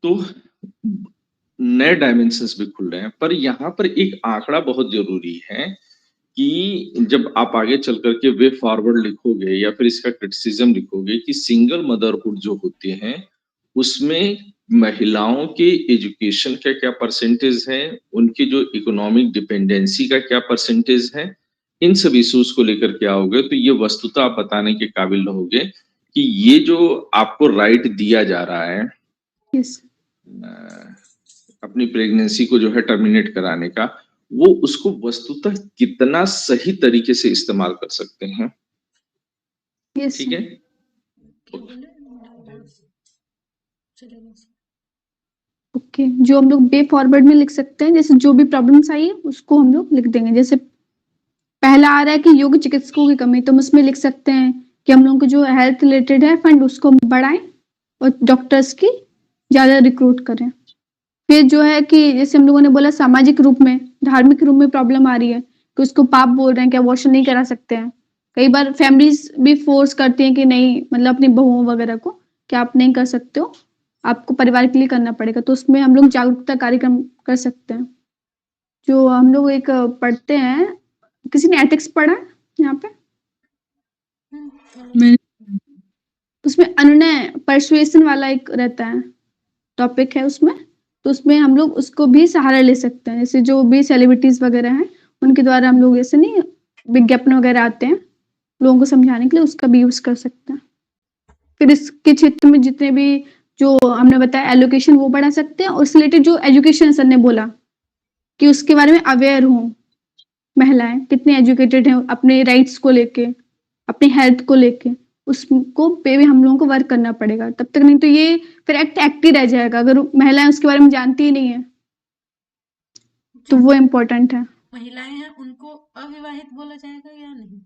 G: तो नए डायमेंशंस भी खुल रहे हैं, पर यहाँ पर एक आंकड़ा बहुत जरूरी है कि जब आप आगे चल करके वे फॉरवर्ड लिखोगे या फिर इसका क्रिटिसिज्म लिखोगे कि सिंगल मदरहुड जो होते हैं उसमें महिलाओं के एजुकेशन का क्या परसेंटेज है, उनकी जो इकोनॉमिक डिपेंडेंसी का क्या परसेंटेज है, इन सब इश्यूज को लेकर के आओगे तो ये वस्तुतः आप बताने के काबिल रहोगे कि ये जो आपको राइट दिया जा रहा है अपनी प्रेगनेंसी को जो है टर्मिनेट कराने का, वो उसको वस्तुतः कितना सही तरीके से इस्तेमाल कर सकते हैं। ठीक है,
C: ओके। जो हम लोग वे फॉरवर्ड में लिख सकते हैं, जैसे जो भी प्रॉब्लम्स आई है उसको हम लोग लिख देंगे। जैसे पहला आ रहा है कि योग्य चिकित्सकों की कमी, तो हम उसमें लिख सकते हैं कि हम लोगों को जो हेल्थ रिलेटेड है फंड उसको बढ़ाएं और डॉक्टर्स की ज्यादा रिक्रूट करें। फिर जो है कि जैसे हम लोगों ने बोला सामाजिक रूप में, धार्मिक रूप में प्रॉब्लम आ रही है कि उसको पाप बोल रहे हैं कि अबॉर्शन नहीं करा सकते हैं। कई बार फैमिलीज भी फोर्स करती हैं कि नहीं, मतलब अपनी बहुओं वगैरह को कि आप नहीं कर सकते हो, आपको परिवार के लिए करना पड़ेगा। तो उसमें हम लोग जागरूकता कार्यक्रम कर सकते हैं। जो हम लोग एक पढ़ते हैं, किसी ने एथिक्स पढ़ा है यहाँ पे? उसमें अनुनय परसुएशन वाला एक रहता है टॉपिक है उसमें, तो उसमें हम लोग उसको भी सहारा ले सकते हैं। जैसे जो भी सेलिब्रिटीज वगैरह हैं उनके द्वारा हम लोग ऐसे नहीं विज्ञापन वगैरह आते हैं लोगों को समझाने के लिए, उसका भी यूज कर सकते हैं। फिर इसके क्षेत्र में जितने भी जो हमने बताया एलोकेशन वो बढ़ा सकते हैं, और उससे रिलेटेड जो एजुकेशन सर ने बोला कि उसके बारे में अवेयर हों, महिलाएं कितने एजुकेटेड हैं अपने राइट्स को लेके, अपनी हेल्थ को लेके, उसको पे भी हम लोगों को वर्क करना पड़ेगा। तब तक नहीं तो ये फिर एक्ट ही रह जाएगा अगर महिलाएं उसके बारे में जानती ही नहीं है, तो वो इम्पोर्टेंट है।
B: महिलाएं हैं उनको अविवाहित बोला जाएगा या नहीं?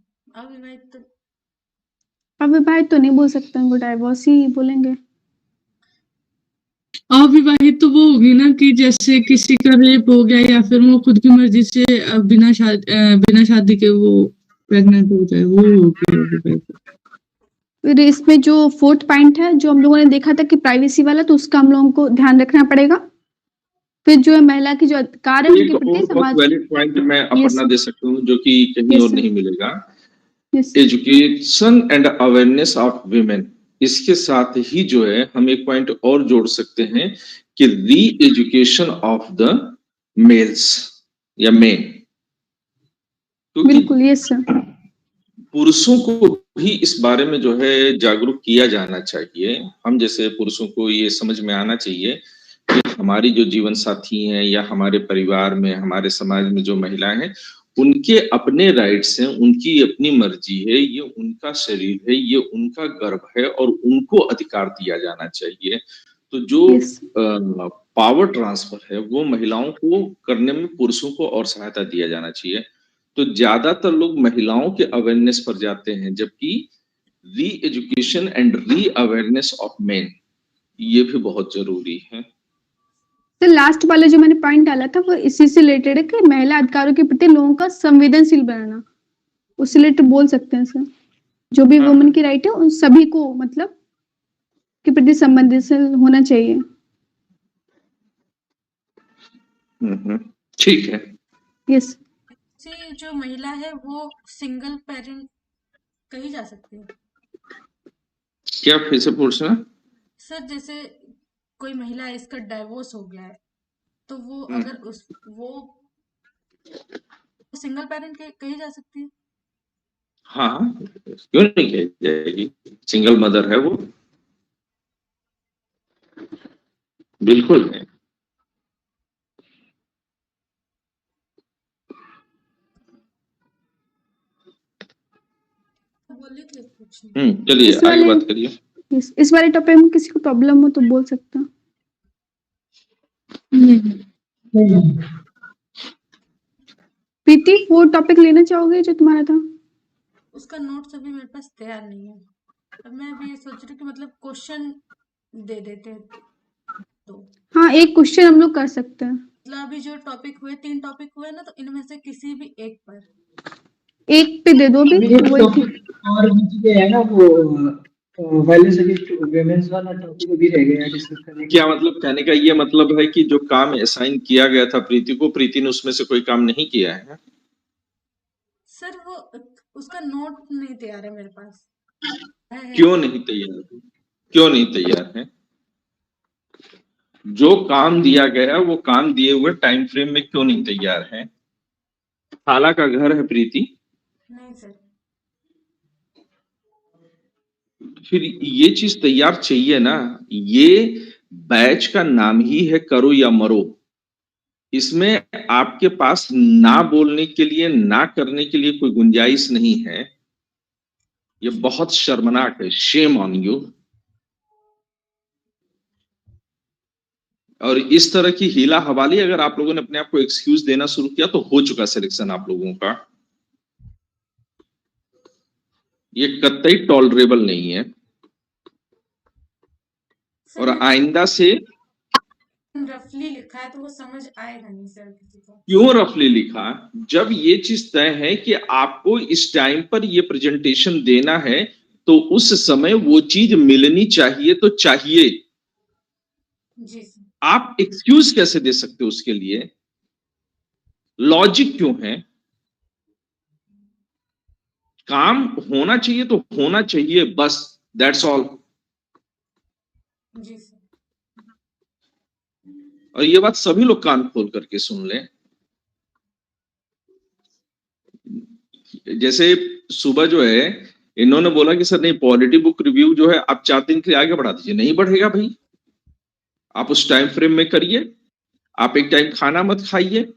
C: अविवाहित तो नहीं बोल सकते, उनको डाइवोर्स ही बोलेंगे।
D: अविवाहित तो वो होगी ना कि जैसे किसी का रेप हो गया या फिर वो खुद की मर्जी से बिना शादी के वो प्रेग्नेंट हो जाए, वो होगी।
C: फिर इसमें जो 4th पॉइंट है जो हम लोगों ने देखा था कि प्राइवेसी वाला, तो उसका हम लोगों को ध्यान रखना पड़ेगा। फिर जो है महिला की जो अधिकार है उनके प्रति समाज,
G: वैलिड पॉइंट मैं अपना दे सकता हूँ जो कि कहीं और नहीं मिलेगा। Education and awareness of women, इसके साथ ही जो है हम एक पॉइंट और जोड़ सकते हैं कि री एजुकेशन ऑफ द मेल्स या मेन।
C: बिल्कुल, यस सर।
G: पुरुषों को भी इस बारे में जो है जागरूक किया जाना चाहिए। हम जैसे पुरुषों को ये समझ में आना चाहिए कि हमारी जो जीवन साथी हैं या हमारे परिवार में, हमारे समाज में जो महिलाएं हैं, उनके अपने राइट्स हैं, उनकी अपनी मर्जी है, ये उनका शरीर है, ये उनका गर्भ है और उनको अधिकार दिया जाना चाहिए। तो जो पावर ट्रांसफर है वो महिलाओं को करने में पुरुषों को और सहायता दिया जाना चाहिए। तो ज्यादातर लोग महिलाओं के अवेयरनेस पर जाते हैं, जबकि री education and re awareness of main ये भी बहुत जरूरी है।
C: तो लास्ट वाला जो मैंने पॉइंट डाला था वो इसी से रिलेटेड है कि महिला अधिकारों के प्रति लोगों का संवेदनशील बनाना, उससे रिलेटेड बोल सकते हैं सर। जो भी वुमेन की राइट है उन सभी को मतलब के प्रति संवेदनशील होना चाहिए।
G: ठीक है।
C: यस।
B: से जो महिला है वो सिंगल पेरेंट कही जा सकती है?
G: क्या फिर से पूछना?
B: सर जैसे कोई महिला है, इसका डाइवोर्स हो गया है, तो वो अगर वो सिंगल पेरेंट कही जा सकती है?
G: हाँ, क्यों नहीं कही जाएगी, सिंगल मदर है वो, बिल्कुल है।
B: बोले थे कुछ
G: चलिए आगे बात करिए।
C: इस वाले टॉपिक में किसी को प्रॉब्लम हो तो बोल सकता। प्रीति वो टॉपिक लेना चाहोगे जो तुम्हारा था?
B: उसका नोट्स अभी मेरे पास तैयार नहीं है। अब मैं अभी ये सोच रही हूँ कि मतलब क्वेश्चन दे देते तो।
C: हाँ, एक क्वेश्चन हम लोग कर सकते हैं।
B: मतलब अभी जो टॉपिक हुए 3 टॉपिक हुए ना, तो इनमें से किसी भी एक पर
C: एक पे दे दो भी।
E: एक टॉपिक और बीच है ना वो वायलेंस अगेंस्ट वुमेन्स वाला टॉपिक भी रह गया डिस्कस करने के।
G: क्या मतलब कहने का ये मतलब है कि जो काम असाइन किया गया था प्रीति को, प्रीति ने उसमें से कोई काम नहीं किया है?
B: सर वो उसका नोट नहीं तैयार है मेरे पास।
G: क्यों नहीं तैयार है? क्यों नहीं तैयार है? जो काम दिया गया वो काम दिए हुए टाइम फ्रेम में क्यों नहीं तैयार है? खाला का घर है प्रीति?
B: नहीं सर।
G: फिर ये चीज तैयार चाहिए ना। ये बैच का नाम ही है करो या मरो। इसमें आपके पास ना बोलने के लिए, ना करने के लिए कोई गुंजाइश नहीं है। ये बहुत शर्मनाक है। Shame on you. और इस तरह की हीला हवाली अगर आप लोगों ने अपने आप को एक्सक्यूज देना शुरू किया तो हो चुका सिलेक्शन आप लोगों का। ये कतई टॉलरेबल नहीं है। और आइंदा से
B: रफली लिखा है तो वो समझ आएगा नहीं सर किसी को।
G: क्यों रफली लिखा? जब ये चीज तय है कि आपको इस टाइम पर ये प्रेजेंटेशन देना है तो उस समय वो चीज मिलनी चाहिए तो चाहिए।
B: जी सर।
G: आप एक्सक्यूज कैसे दे सकते हो उसके लिए? लॉजिक क्यों है? काम होना चाहिए तो होना चाहिए, बस दैट्स ऑल।
B: Ji sir.
G: और ये बात सभी लोग कान खोल करके सुन लें। जैसे सुबह जो है इन्होंने बोला कि सर नहीं, पॉलिटी बुक रिव्यू जो है आप 4 दिन के लिए आगे बढ़ा दीजिए। नहीं बढ़ेगा भाई, आप उस टाइम फ्रेम में करिए। आप एक टाइम खाना मत खाइए,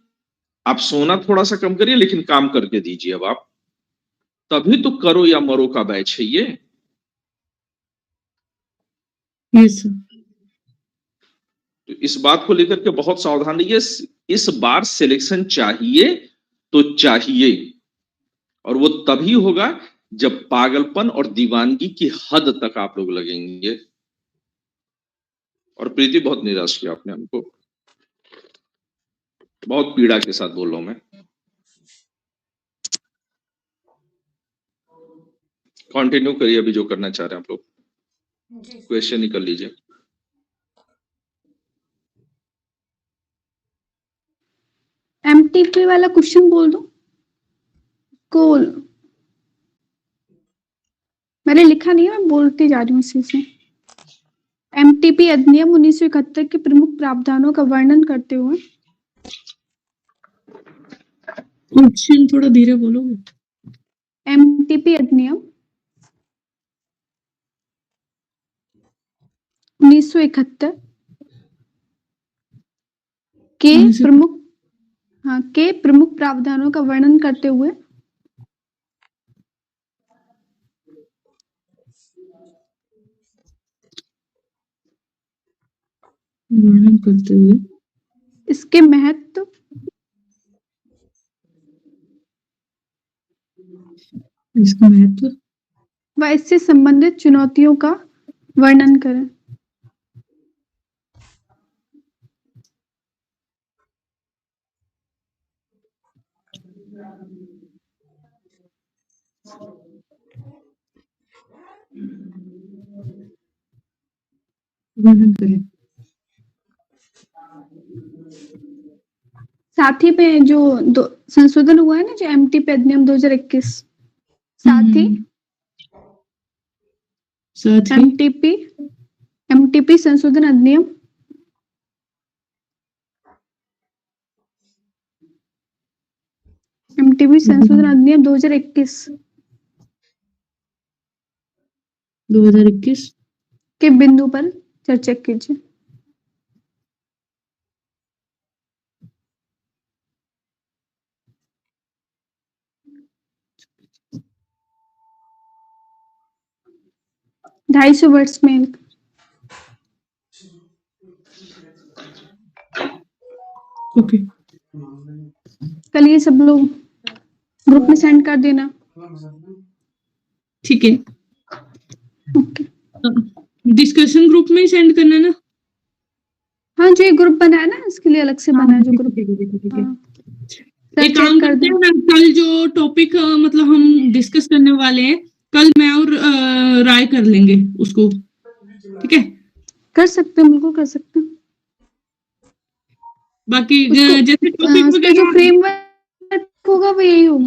G: आप सोना थोड़ा सा कम करिए, लेकिन काम करके दीजिए। अब आप तभी तो करो या मरो का बैच है ये।
D: यस।
G: तो इस बात को लेकर के बहुत सावधान रहिए। इस बार सिलेक्शन चाहिए तो चाहिए, और वो तभी होगा जब पागलपन और दीवानगी की हद तक आप लोग लगेंगे। और प्रीति बहुत निराश किया आपने हमको, बहुत पीड़ा के साथ बोल रहा हूं मैं। कंटिन्यू करिए अभी जो करना चाह रहे हैं आप लोग, क्वेश्चन ही कर लीजिए।
C: एमटीपी वाला क्वेश्चन बोल दो। कूल। मैंने लिखा नहीं है, मैं बोलती जा रही हूँ इसी से। एमटीपी अधिनियम 1971 के प्रमुख प्रावधानों का वर्णन करते हुए।
D: क्वेश्चन थोड़ा धीरे बोलोगे?
C: एमटीपी अधिनियम 1971 के प्रमुख प्रावधानों का वर्णन करते हुए
D: वर्णन करते हुए
C: इसके महत्व,
D: इसका महत्व,
C: व इससे संबंधित चुनौतियों का वर्णन करें।
D: वर्णन करें।
C: साथ ही में जो संशोधन हुआ है ना, जो एमटीपी अधिनियम 2021, साथ ही एमटीपी संशोधन अधिनियम एमटीपी संशोधन अधिनियम 2021 के बिंदु पर चर्चा कीजिए। ढाई सौ वर्ड्स में।
D: ओके,
C: कल ये सब लोग ग्रुप में सेंड कर देना।
D: ठीक है।
C: ओके,
D: डिस्कशन ग्रुप में ही सेंड करना ना?
C: हाँ, जो ये ग्रुप बना है ना, इसके लिए अलग से बना है जो ग्रुप।
D: ठीक है।
C: हाँ,
D: एक काम करते हैं ना, कल जो टॉपिक मतलब हम डिस्कस करने वाले हैं, कल मैं और राय कर लेंगे उसको, ठीक है?
C: कर सकते हैं, बिल्कुल कर सकते हैं।
D: बाकी जैसे टॉपिक
C: जो फ्रेमवर्क होगा वो यही होगा।